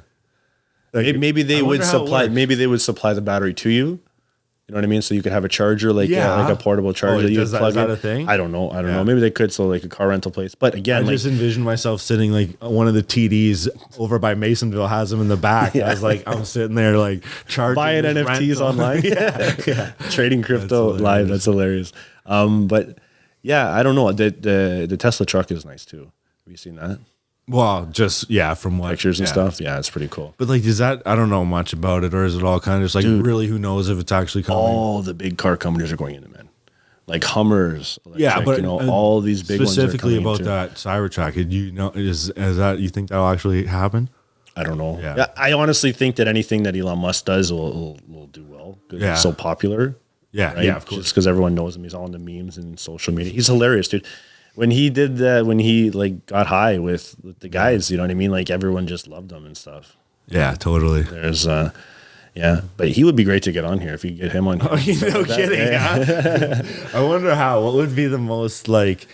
like, Maybe they I would wonder how it supply. works. Maybe they would supply the battery to you. You know what I mean? So you could have a charger, like Yeah. like a portable charger that you does would that- plug is that in. a thing? I don't know. I don't Yeah. know. Maybe they could. So like a car rental place. But I again, like just envisioned myself sitting like one of the TDs over by Masonville has them in the back. I was like, I'm sitting there like charging, buying this NFTs rental. online, yeah. trading crypto That's live. That's hilarious. But yeah, I don't know. The Tesla truck is nice too. Have you seen that? Well, just from what Pictures and yeah. stuff. Yeah, it's pretty cool. But like, is that I don't know much about it, or is it all kind of just like really? Who knows if it's actually coming? All the big car companies are going into, man. Like Hummers. Yeah, electric, but you know, all these big ones are specifically coming about into. that Cybertruck. Do you know is that you think that'll actually happen? I don't know. Yeah. Yeah, I honestly think that anything that Elon Musk does will do well. 'Cause Yeah. He's so popular. Yeah, Right? yeah, of course. Just because everyone knows him, he's all in the memes and social media. He's hilarious, dude. When he did that, when he like got high with the guys, you know what I mean? Like everyone just loved him and stuff. Yeah, totally. There's yeah, but he would be great to get on here if you get him on here. Oh, no kidding. Huh? I wonder what would be the most like,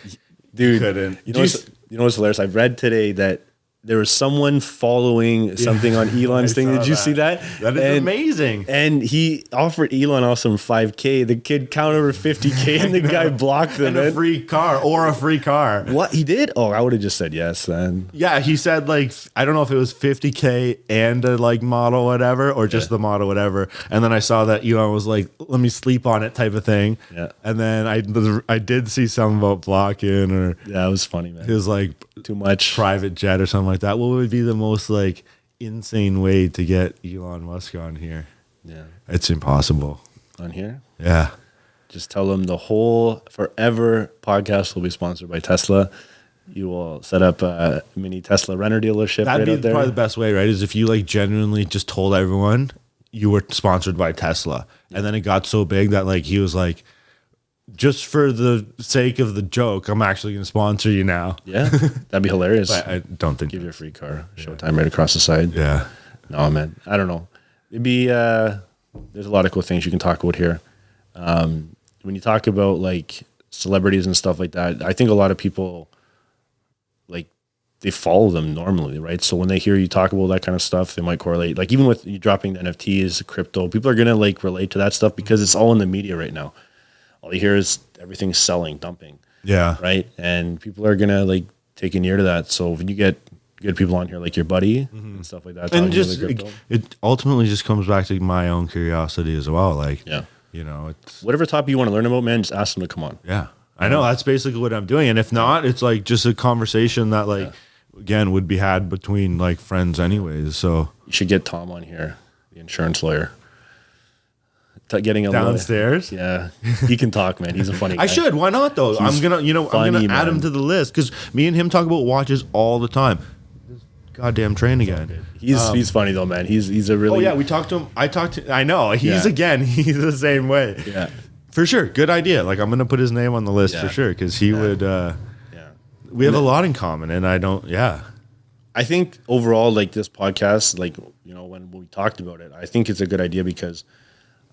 dude. couldn't. You know what's hilarious? I read today that there was someone following something on Elon's thing. Did you see that? That is amazing. And he offered Elon also $5K. The kid counted over $50K, and the guy blocked him. And a free car. What he did? Oh, I would have just said yes then. Yeah, he said like I don't know if it was $50K and a like model whatever or just the model whatever. And then I saw that Elon was like, "Let me sleep on it" type of thing. Yeah. And then I did see something about blocking or Yeah, it was funny, man. it was like Too much. private jet or something like that. What would be the most like insane way to get Elon Musk on here? Yeah. It's impossible. On here? Yeah. Just tell them the whole Forever podcast will be sponsored by Tesla. You will set up a mini Tesla renter dealership That'd right be out there. probably the best way, right? Is if you like genuinely just told everyone you were sponsored by Tesla. And then it got so big that like he was like, just for the sake of the joke, I'm actually going to sponsor you now. Yeah, that'd be hilarious. But I don't think. Give you a free car. Showtime right across the side. Yeah. No, man. I don't know. It'd be, there's a lot of cool things you can talk about here. When you talk about like celebrities and stuff like that, I think a lot of people like they follow them normally, right? So when they hear you talk about that kind of stuff, they might correlate. Like even with you dropping the NFTs, crypto, people are going to like relate to that stuff because it's all in the media right now. All you hear is everything's selling, dumping. Yeah. Right. And people are going to like take an ear to that. So when you get good people on here, like your buddy and stuff like that. And just, it ultimately just comes back to my own curiosity as well. Like, yeah, you know, it's whatever topic you want to learn about, man, just ask them to come on. Yeah. I know that's basically what I'm doing. And if not, it's like just a conversation that like, again, would be had between like friends anyways. So you should get Tom on here, the insurance lawyer. Getting a downstairs. Yeah, he can talk, man. He's a funny guy. I should. Why not though? I'm gonna add him to the list because me and him talk about watches all the time. This goddamn train again. He's funny though, man. He's a really. Oh yeah, we talked to him. I know. He's the same way. Yeah, for sure. Good idea. Like I'm gonna put his name on the list for sure because he would. We have a lot in common, and I don't. Yeah. I think overall, like this podcast, like when we talked about it, I think it's a good idea because.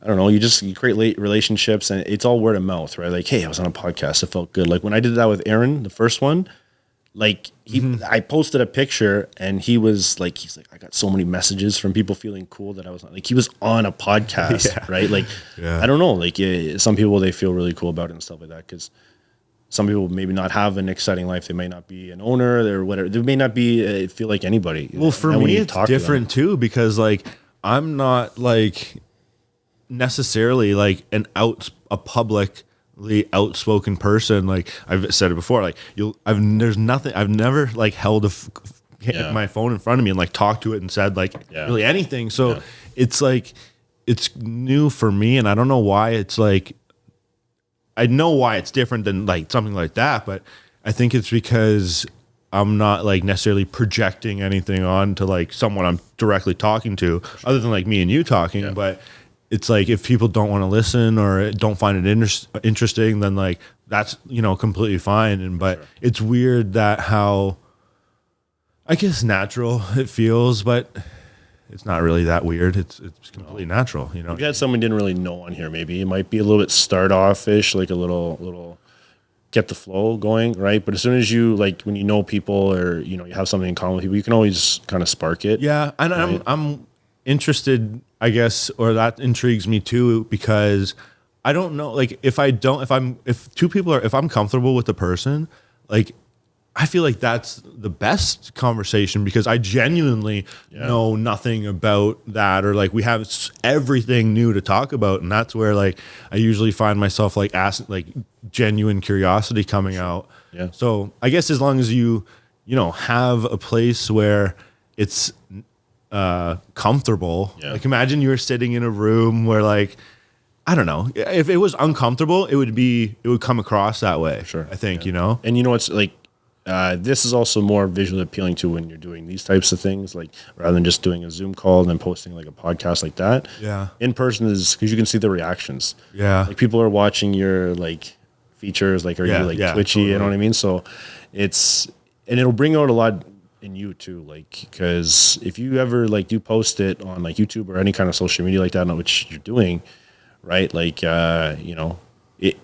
I don't know. You create relationships, and it's all word of mouth, right? Like, hey, I was on a podcast. It felt good. Like when I did that with Aaron, the first one, like I posted a picture, and he's like, I got so many messages from people feeling cool that I was like, he was on a podcast, right? Like, I don't know. Like some people they feel really cool about it and stuff like that because some people maybe not have an exciting life. They may not be an owner or whatever. They may not be feel like anybody. Well, for me, it's different too because like I'm not like. Necessarily like a publicly outspoken person. Like I've said it before, like I've never like held my phone in front of me and like talked to it and said like really anything. So it's like, it's new for me. And I don't know why it's like, I know why it's different than like something like that, but I think it's because I'm not like necessarily projecting anything on to like someone I'm directly talking to other than like me and you talking. But it's like if people don't want to listen or don't find it interesting, then like that's completely fine. But it's weird that how I guess natural it feels, but it's not really that weird. It's completely natural. If you had someone you didn't really know on here, maybe it might be a little bit start off ish, like a little get the flow going, right? But as soon as you like when you know people or you have something in common with people, you can always kind of spark it. Yeah, and right? I'm interested, I guess, or that intrigues me too, because I don't know, like if I'm comfortable with the person, like I feel like that's the best conversation because I genuinely know nothing about that or like we have everything new to talk about. And that's where like I usually find myself like asking like genuine curiosity coming out. Yeah. So I guess as long as you have a place where it's comfortable. Yeah. Like imagine you were sitting in a room where like, I don't know, if it was uncomfortable, it would come across that way. Sure. I think, And it's like, this is also more visually appealing to when you're doing these types of things, like rather than just doing a Zoom call and then posting like a podcast like that. Yeah. In person is because you can see the reactions. Yeah. Like people are watching your like features, like, are you like twitchy? Totally. You know what I mean? So and it'll bring out a lot in you too, like, because if you ever like do post it on like YouTube or any kind of social media like that, which you're doing, right? Like,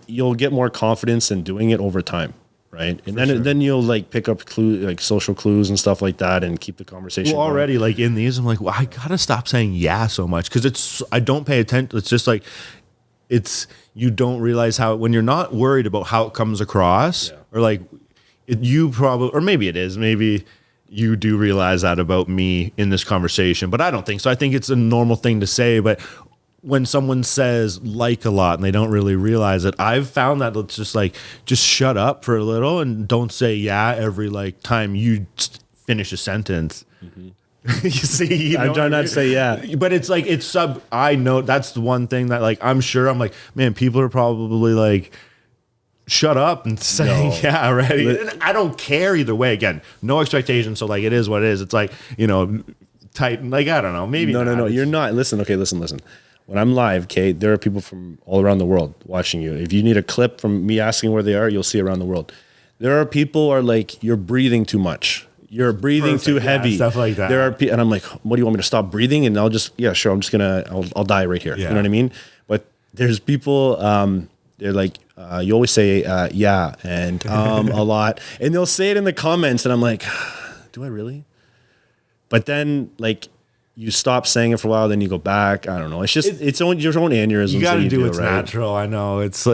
you'll get more confidence in doing it over time, right? And then you'll like pick up like social clues and stuff like that, and keep the conversation. Well, already like in these, I'm like, well, I gotta stop saying yeah so much because I don't pay attention. It's just like you don't realize how when you're not worried about how it comes across or like you probably, or maybe it is, maybe you do realize that about me in this conversation, but I don't think so. I think it's a normal thing to say, but when someone says like a lot and they don't really realize it, I've found that it's just like, just shut up for a little and don't say yeah every like time you finish a sentence. Mm-hmm. You see, I'm trying not to say yeah, but it's like, I know that's the one thing that like, I'm like, man, people are probably like, shut up and saying yeah already. And I don't care either way. Again, no expectation. So like, it is what it is. It's like, tight. Like, I don't know. Maybe no. You're not. Listen. Okay. Listen. When I'm live, okay, there are people from all around the world watching you. If you need a clip from me asking where they are, you'll see around the world. There are people who are like, you're breathing too much. You're breathing too heavy. Stuff like that. And I'm like, what do you want me to stop breathing? And I'll just, yeah, sure. I'll die right here. Yeah. You know what I mean? But there's people, they're like, you always say, yeah, and a lot. And they'll say it in the comments. And I'm like, do I really? But then like, you stop saying it for a while, then you go back. I don't know. It's just, it's your own aneurysms. You got to do what's right? natural. I know it's,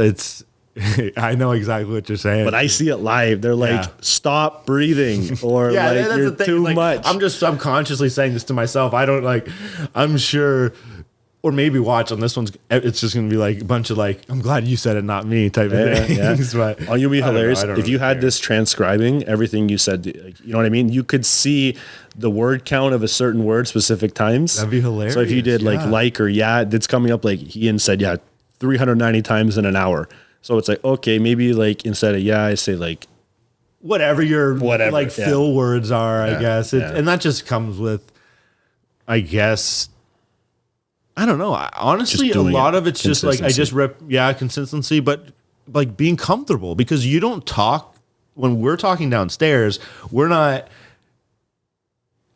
I know exactly what you're saying. But I see it live. They're like, stop breathing, or like you're too much. I'm just subconsciously saying this to myself. I don't like, I'm sure, or maybe watch on this one's, it's just going to be like a bunch of like, I'm glad you said it, not me type of things. But you'll be hilarious. If you had this transcribing everything you said, like, you know what I mean? You could see the word count of a certain word specific times. That'd be hilarious. So if you did like or yeah, it's coming up like Ian said, 390 times in an hour. So it's like, okay, maybe like instead of yeah, I say like whatever your like fill words are, I guess. And that just comes with, I guess, I don't know. Honestly, a lot of it's just like, consistency, but like being comfortable, because you don't talk when we're talking downstairs, we're not,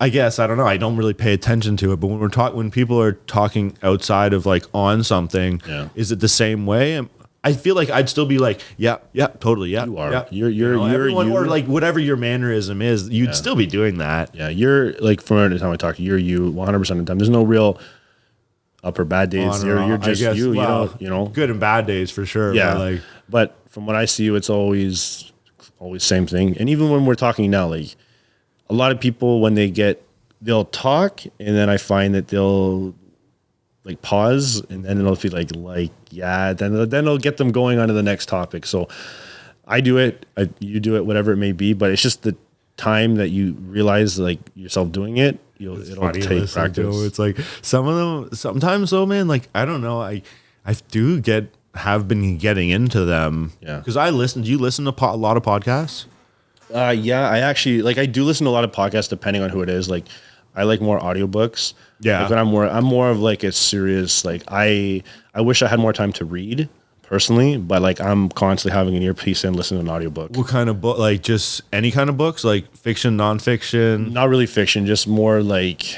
I guess, I don't know. I don't really pay attention to it, but when people are talking outside of like on something, is it the same way? I feel like I'd still be like, yeah, totally. Yeah. You are. Yeah. You're or like whatever your mannerism is, you'd still be doing that. Yeah. You're like, from the time I talk to you, you're you 100% of the time. There's no real up or bad days. You're just you. Well, you know, good and bad days for sure. Yeah. But from what I see you, it's always same thing. And even when we're talking now, like a lot of people, when they'll talk, and then I find that they'll like pause, and then it'll be like yeah, then it'll get them going on to the next topic. So I do it, you do it, whatever it may be, but it's just the time that you realize like yourself doing it, it'll take practice. It's like some of them sometimes though, man, like I don't know, I do have been getting into them. Yeah. Because do you listen to a lot of podcasts? Yeah, I actually I do listen to a lot of podcasts depending on who it is. Like I like more audiobooks. Yeah. Like I'm more of like a serious, like I wish I had more time to read personally, but like I'm constantly having an earpiece in listening to an audiobook. What kind of book? Like just any kind of books, like fiction, nonfiction? Not really fiction, just more like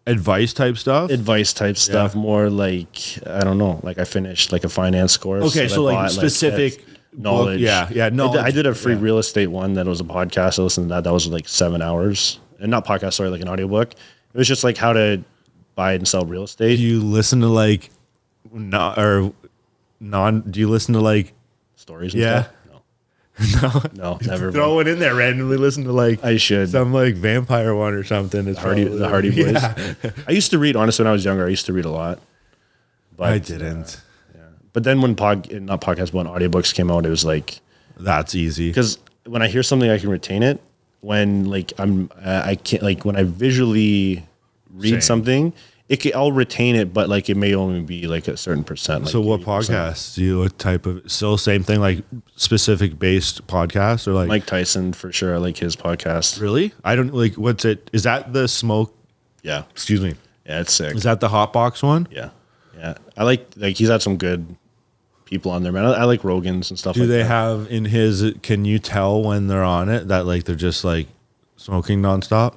advice type stuff. More like, I don't know, like I finished like a finance course. Okay, so like specific knowledge. Knowledge. I did a free real estate one that was a podcast. I listened to that. That was like 7 hours. And not podcast, sorry, like an audiobook. It was just like how to buy and sell real estate. Do you listen to like do you listen to like stories and stuff? No, never. Throw it in there randomly. Listen to like I should some like vampire one or something. It's the Hardy Boys. Yeah. I used to read, honestly, when I was younger. I used to read a lot, but I didn't. But then when when audiobooks came out, it was like that's easy, because when I hear something, I can retain it. When like I can't, like when I visually read something, I'll retain it, but like it may only be like a certain percent. Like so what 80%. Podcasts do you, what type of, still same thing, like specific based podcasts, or like Mike Tyson for sure? I like his podcast. Really? I don't like, what's it? Is that the smoke? Yeah. Excuse me. Yeah, it's sick. Is that the hot box one? Yeah. I like he's had some good people on there, man. I like Rogan's and stuff. Do they have in his? Can you tell when they're on it that like they're just like smoking nonstop.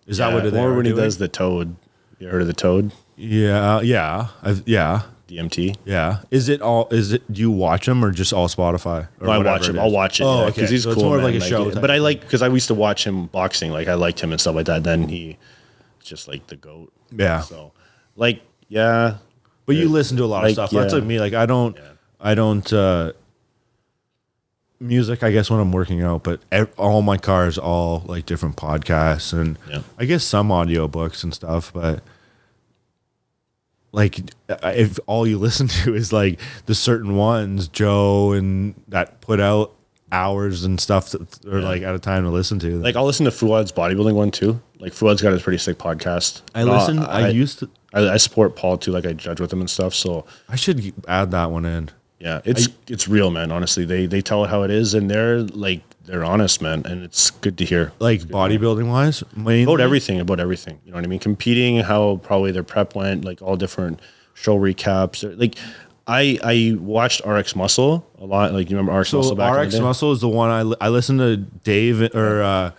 Is that what they or are when he doing? does the Toad? You heard of the Toad? Yeah. DMT. Yeah. Is it all? Do you watch them or just all Spotify? Or No, I whatever watch him. it I'll is? watch it. Oh, yeah, okay. because he's So cool. it's more man. like a show. But I like because I used to watch him boxing. Like I liked him and stuff like that. Then he just like the GOAT. Yeah. So like yeah. But you listen to a lot of like, stuff. That's like me. Like I don't. Music, I guess, when I'm working out, but all my cars, all like different podcasts and I guess some audiobooks and stuff. But like, if all you listen to is like the certain ones, Joe and that put out hours and stuff that are like at a time to listen to. Like I'll listen to Fuad's bodybuilding one too. Like Fuad's got a pretty sick podcast. I support Paul too. Like I judge with him and stuff. So I should add that one in. Yeah, it's real, man. Honestly, they tell it how it is, and they're honest, man, and it's good to hear. Like bodybuilding wise, about everything. You know what I mean? Competing, how probably their prep went, like all different show recaps. Like I watched RX Muscle a lot. Like you remember RX Muscle back in the day? RX Muscle is the one I listened to Dave or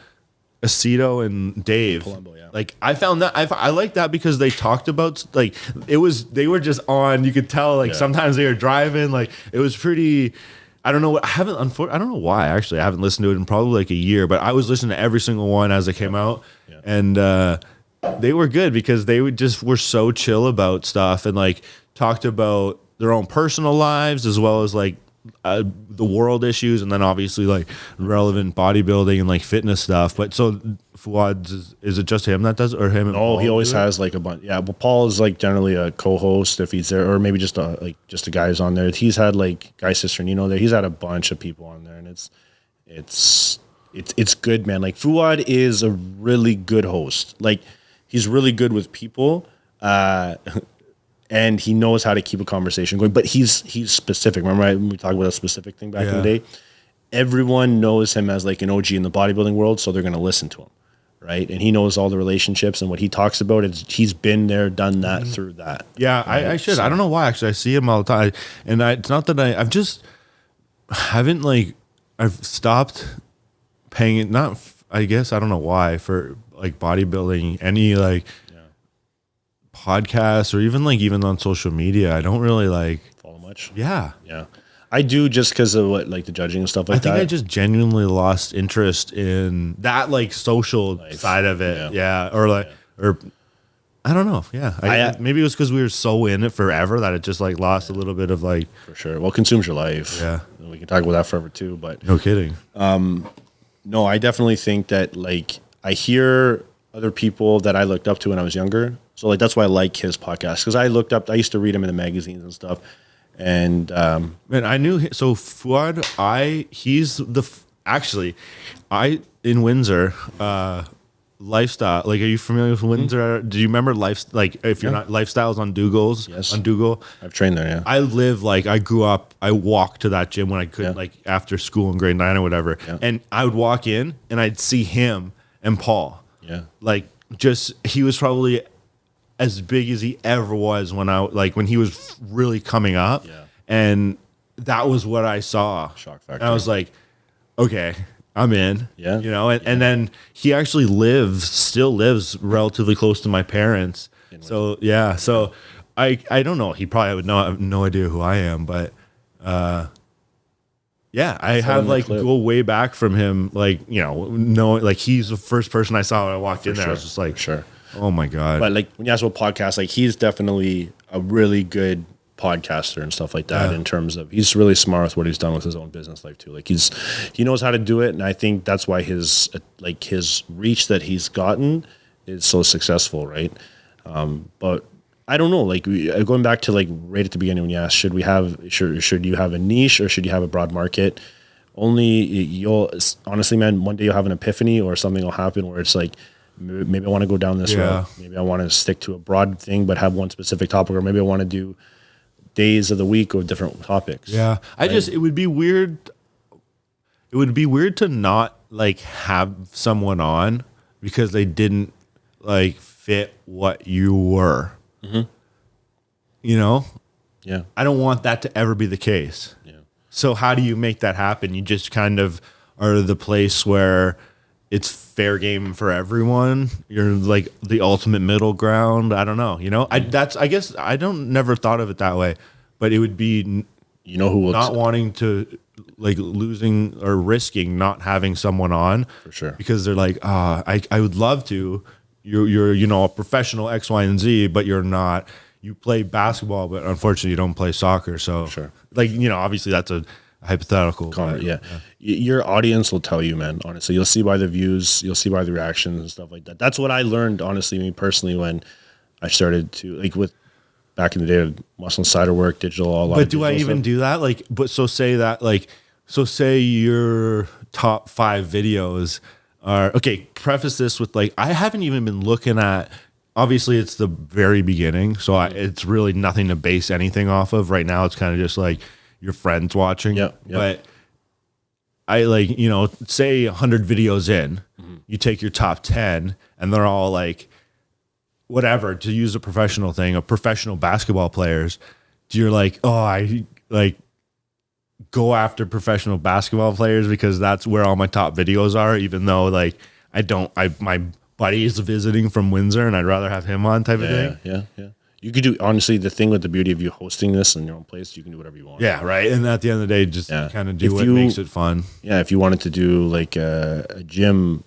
Aceto and Dave. Palumbo, yeah. Like I found that I like that because they talked about like they were just on. You could tell like sometimes they were driving. Like it was pretty. I don't know what I don't know why actually I haven't listened to it in probably like a year. But I was listening to every single one as they came out, and they were good because they were so chill about stuff and like talked about their own personal lives as well as like the world issues, and then obviously like relevant bodybuilding and like fitness stuff. But so Fuad, is it just him that does, or him? Oh, he always has like a bunch. Yeah, well, Paul is like generally a co-host if he's there, or maybe just a guy who's on there. He's had like Guy Sister Nino there. He's had a bunch of people on there, and it's good, man. Like Fuad is a really good host. Like he's really good with people. And he knows how to keep a conversation going, but he's specific. Remember when we talked about a specific thing back in the day? Everyone knows him as like an OG in the bodybuilding world, so they're going to listen to him, right? And he knows all the relationships and what he talks about. He's been there, done that, through that. Yeah, right? I should. So, I don't know why, actually. I see him all the time. And it's not that I've just haven't like, I've stopped paying it, not, I guess, I don't know why, for like bodybuilding, any like, podcasts or even on social media. I don't really like follow much. Yeah. I do just because of what like the judging and stuff like that. I think I just genuinely lost interest in that like social side of it. Yeah. Or like or I don't know. Yeah. Maybe it was because we were so in it forever that it just like lost a little bit of like for sure. Well, it consumes your life. Yeah. And we can talk about that forever too, but no kidding. No, I definitely think that like I hear other people that I looked up to when I was younger. So like that's why I like his podcast because I used to read him in the magazines and stuff. And man, I knew so Fuad. He's in Windsor. Lifestyle. Like, are you familiar with Windsor? Do you remember if you're not Lifestyles on Dougall's? Yes. On Dougal. I've trained there. Yeah. I grew up. I walked to that gym when I could, like after school in grade 9 or whatever. Yeah. And I would walk in and I'd see him and Paul. Yeah. Like he was probably as big as he ever was when he was really coming up. Yeah. And that was what I saw. Shock factor. And I was like, okay, I'm in. Yeah. And then he actually still lives relatively close to my parents. So yeah. So I don't know. He probably would have no idea who I am, but yeah, I have go way back from him. He's the first person I saw when I walked in there. I was just like, sure. Oh my God. But like when you ask about podcasts, like he's definitely a really good podcaster and stuff like that in terms of he's really smart with what he's done with his own business life too. Like he knows how to do it. And I think that's why his reach that he's gotten is so successful. Right. But I don't know, like going back to like right at the beginning when you asked, should you have a niche or should you have a broad market? You'll honestly, man, one day you'll have an epiphany or something will happen where it's like, maybe I want to go down this road. Maybe I want to stick to a broad thing, but have one specific topic, or maybe I want to do days of the week of different topics. Yeah. Right? It would be weird. It would be weird to not like have someone on because they didn't like fit what you were, Yeah. I don't want that to ever be the case. Yeah. So how do you make that happen? You just kind of are the place where it's fair game for everyone. You're like the ultimate middle ground. I don't know. I guess I don't never thought of it that way, but it would be who will not wanting to like losing or risking not having someone on for sure because they're like, I would love to. You're a professional X, Y, and Z, but you're not. You play basketball, but unfortunately you don't play soccer. So sure. like, obviously that's a hypothetical. Yeah. Your audience will tell you, man, honestly. You'll see by the views, you'll see by the reactions and stuff like that. That's what I learned, honestly, me personally, when I started to, like, with back in the day of Muscle Insider work, digital, But do I even do that? Like, but so say your top 5 videos are, okay, preface this with like, I haven't even been looking at, obviously it's the very beginning. So it's really nothing to base anything off of right now. It's kind of just like your friends watching. Yep. But I like, say 100 videos in, you take your top 10 and they're all like, whatever, to use a professional thing, of professional basketball players. You're like, oh, I like go after professional basketball players because that's where all my top videos are, even though like my buddy is visiting from Windsor and I'd rather have him on type of thing. Yeah. You could do, honestly, the thing with the beauty of you hosting this in your own place, you can do whatever you want. Yeah, right. And at the end of the day, just kind of do what makes it fun. Yeah, if you wanted to do like a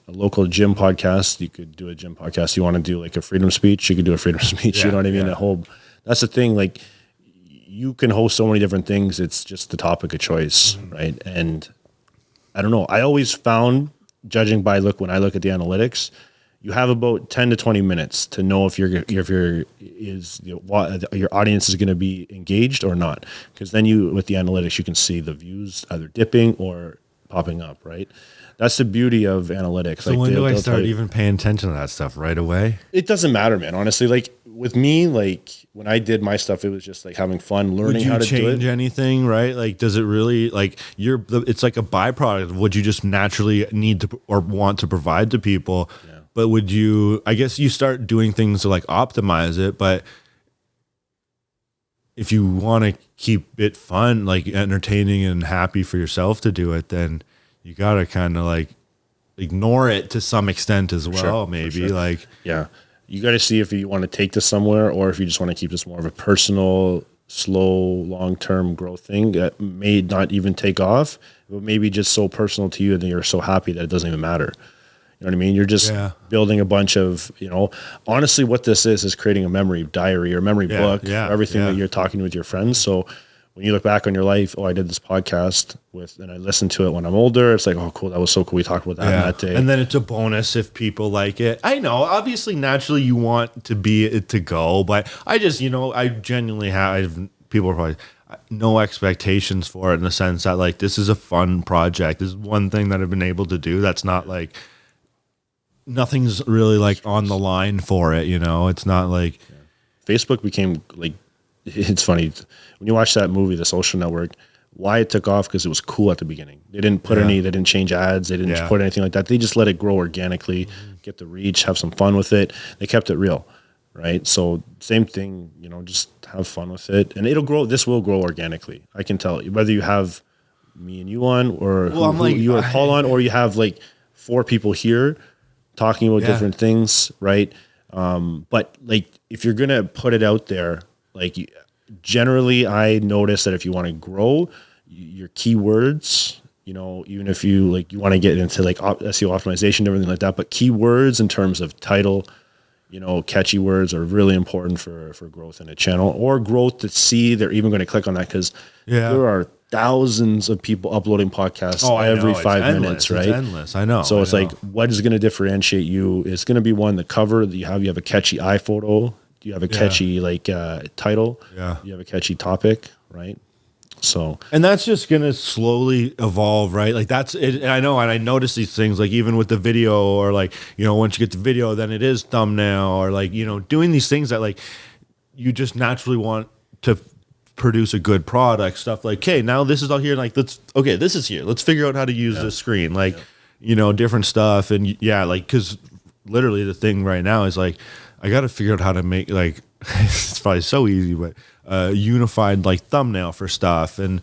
local gym podcast, you could do a gym podcast. You want to do like a freedom speech, you could do a freedom speech. You know what I mean? That's the thing. Like, you can host so many different things. It's just the topic of choice, right? And I don't know. I always found, judging by when I look at the analytics, you have about 10 to 20 minutes to know if your audience is going to be engaged or not. Because then with the analytics, you can see the views either dipping or popping up, right? That's the beauty of analytics. So when do I start even paying attention to that stuff? Right away? It doesn't matter, man. Honestly, like with me, like when I did my stuff, it was just like having fun, learning how to do it. Would you change anything, right? Like, does it really, like, it's like a byproduct of what you just naturally need to or want to provide to people. Yeah. But would you, I guess you start doing things to like optimize it, but if you want to keep it fun, like entertaining and happy for yourself to do it, then you got to kind of like ignore it to some extent as well. Maybe like, yeah, you got to see if you want to take this somewhere or if you just want to keep this more of a personal, slow, long-term growth thing that may not even take off, but maybe just so personal to you and you're so happy that it doesn't even matter. You know what I mean? You're just building a bunch of, honestly, what this is creating a memory diary or memory book for everything that you're talking with your friends. So when you look back on your life, I did this podcast and I listened to it when I'm older. It's like, oh, cool. That was so cool. We talked about that that day. And then it's a bonus if people like it. I know, obviously, naturally you want to be it to go, but I just, I genuinely have, people are probably no expectations for it in the sense that like, this is a fun project. This is one thing that I've been able to do. That's not like, nothing's really like on the line for it, it's not like Facebook became like, it's funny when you watch that movie, The Social Network, why it took off, because it was cool at the beginning. They didn't put they didn't change ads, they didn't put anything like that. They just let it grow organically, get the reach, have some fun with it. They kept it real, right? So same thing, just have fun with it, and it'll grow. This will grow organically. I can tell you, whether you have me and you on, or you or Paul on, or you have like 4 people here talking about different things, right? But like, if you're gonna put it out there, like generally, I notice that if you want to grow your keywords, even if you want to get into like SEO optimization and everything like that, but keywords in terms of title, catchy words are really important for growth in a channel, or growth to see they're even going to click on that, because there are thousands of people uploading podcasts every 5 minutes, right? It's endless. I know. So it's like, what is going to differentiate you? It's going to be one, the cover that you have a catchy iPhoto, you have a catchy title, you have a catchy topic, right? So, and that's just going to slowly evolve, right? Like that's it. And I know, and I notice these things, like even with the video, or like, once you get the video, then it is thumbnail, or like, doing these things that like you just naturally want to produce a good product, stuff like, okay, now this is all here, like this is here, let's figure out how to use this screen, like different stuff. And like, because literally the thing right now is like, I got to figure out how to make like it's probably so easy, but unified like thumbnail for stuff. And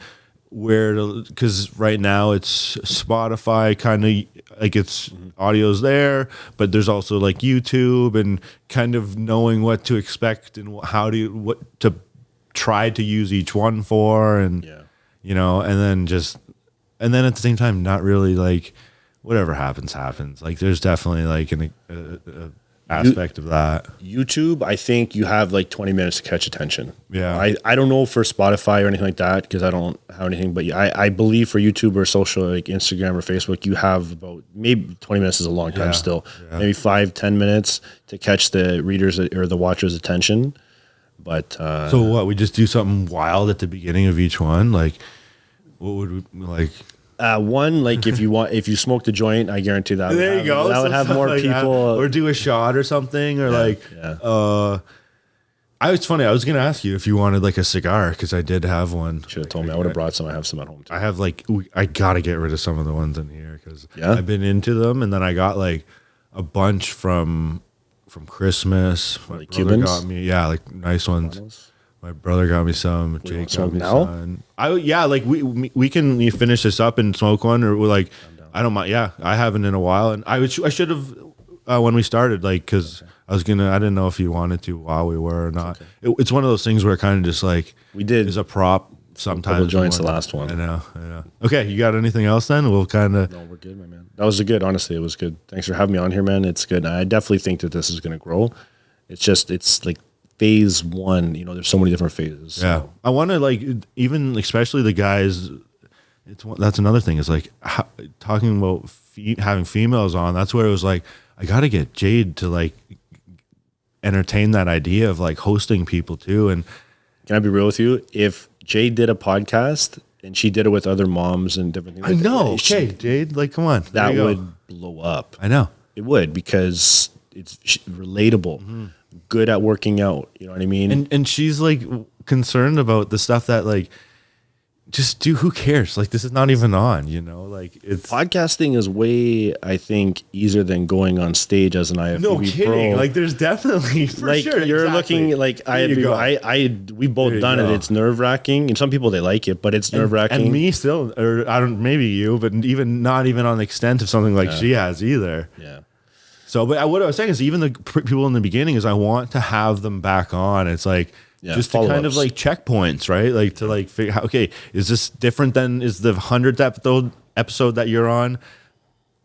where, because right now it's Spotify kind of like it's audio's there, but there's also like YouTube and kind of knowing what to expect and what to try to use each one for, and you know, and then at the same time not really like whatever happens. Like there's definitely like an aspect of that. YouTube, I think you have like 20 minutes to catch attention. Yeah. I don't know for Spotify or anything like that because I don't have anything, but I believe for YouTube or social like Instagram or Facebook, you have about maybe 20 minutes is a long time still. Yeah. Maybe 5-10 minutes to catch the readers or the watchers' attention. But so what, we just do something wild at the beginning of each one? Like what would we like? One, like if you smoke the joint, I guarantee that there you go. That would have more like people, or do a shot or something, or it's funny. I was gonna ask you if you wanted like a cigar because I did have one. Should have told me. I would have brought some. I have some at home too. I have like I gotta get rid of some of the ones in here because yeah, I've been into them, and then I got like a bunch from Christmas. My like brother Cubans? got me, like nice ones. My brother got me some. Jake got me now? some. Like we can finish this up and smoke one, or we're like, I don't mind. Yeah, I haven't in a while, and I should have when we started, like, because I didn't know if you wanted to while we were or not. Okay. It's one of those things where it kind of just like we did is a prop. Sometimes joints the last one. I know. Okay, you got anything else then? We'll kind of. No, we're good, my man. That was good. Honestly, it was good. Thanks for having me on here, man. It's good. I definitely think that this is going to grow. It's like phase one. You know, there's so many different phases. Yeah, so. I want to like even especially the guys. That's another thing. Is like talking about having females on. That's where it was like I got to get Jade to like entertain that idea of like hosting people too. And can I be real with you? If Jade did a podcast and she did it with other moms and different things. I know. Okay, Jade, like, come on. That would blow up. I know. It would because it's relatable, good at working out. You know what I mean? And she's like concerned about the stuff that like, just who cares? Like, this is not even on, you know? Like, it's podcasting is way, I think, easier than going on stage as an IFBB no kidding. pro. Like, there's definitely for like sure. You're looking like we've both done it. It's nerve wracking, and some people they like it, but it's nerve wracking. And me still, or I don't, maybe you, but not even on the extent of something like she has either. Yeah. So, but what I was saying is, even the people in the beginning is I want to have them back on. It's like. Yeah, just to kind of like checkpoints, right? Like to like figure out, okay, is this different than is the 100th episode that you're on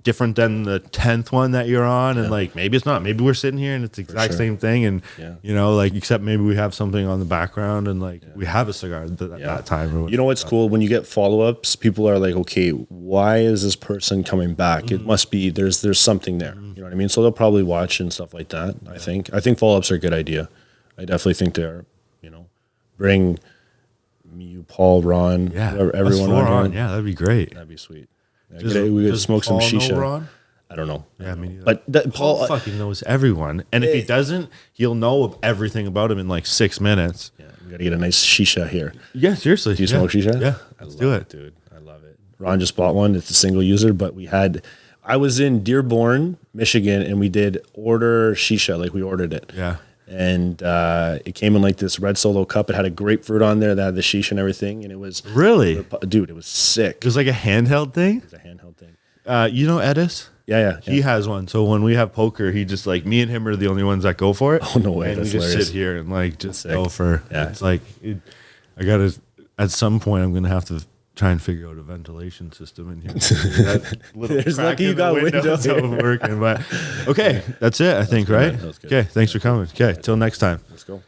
different than the 10th one that you're on? And like maybe it's not. Maybe we're sitting here and it's the exact same thing, and you know, like except maybe we have something on the background and like we have a cigar at that time. You know what's cool when you get follow-ups? People are like, okay, why is this person coming back? It must be there's something there. You know what I mean? So they'll probably watch and stuff like that. I think follow-ups are a good idea. I definitely think they are. You know, bring you, Paul, Ron, everyone on. Yeah, that'd be great. That'd be sweet. We could smoke some shisha. Ron? I don't know. Yeah, I mean, but Paul fucking knows everyone, and if he doesn't, he'll know everything about him in like 6 minutes. Yeah, we gotta get a nice shisha here. Yeah, seriously. Do you smoke shisha? Yeah, let's do it, dude. I love it. Ron just bought one. It's a single user, but I was in Dearborn, Michigan, and we did order shisha. Like we ordered it. Yeah. And it came in like this red Solo cup. It had a grapefruit on there that had the shisha and everything. And it was really, dude, it was sick. It was like a handheld thing. It was a handheld thing. You know Edis? Yeah. He has one. So when we have poker, he just like me and him are the only ones that go for it. Oh no way! And That's we just hilarious. sit here and like just go for. Yeah. It's like I gotta. At some point, I'm gonna have to try and figure out a ventilation system in here. There's lucky you got windows working, but okay, that's it. I think, right? That was good. Okay, thanks for coming. Okay, till next time. Let's go.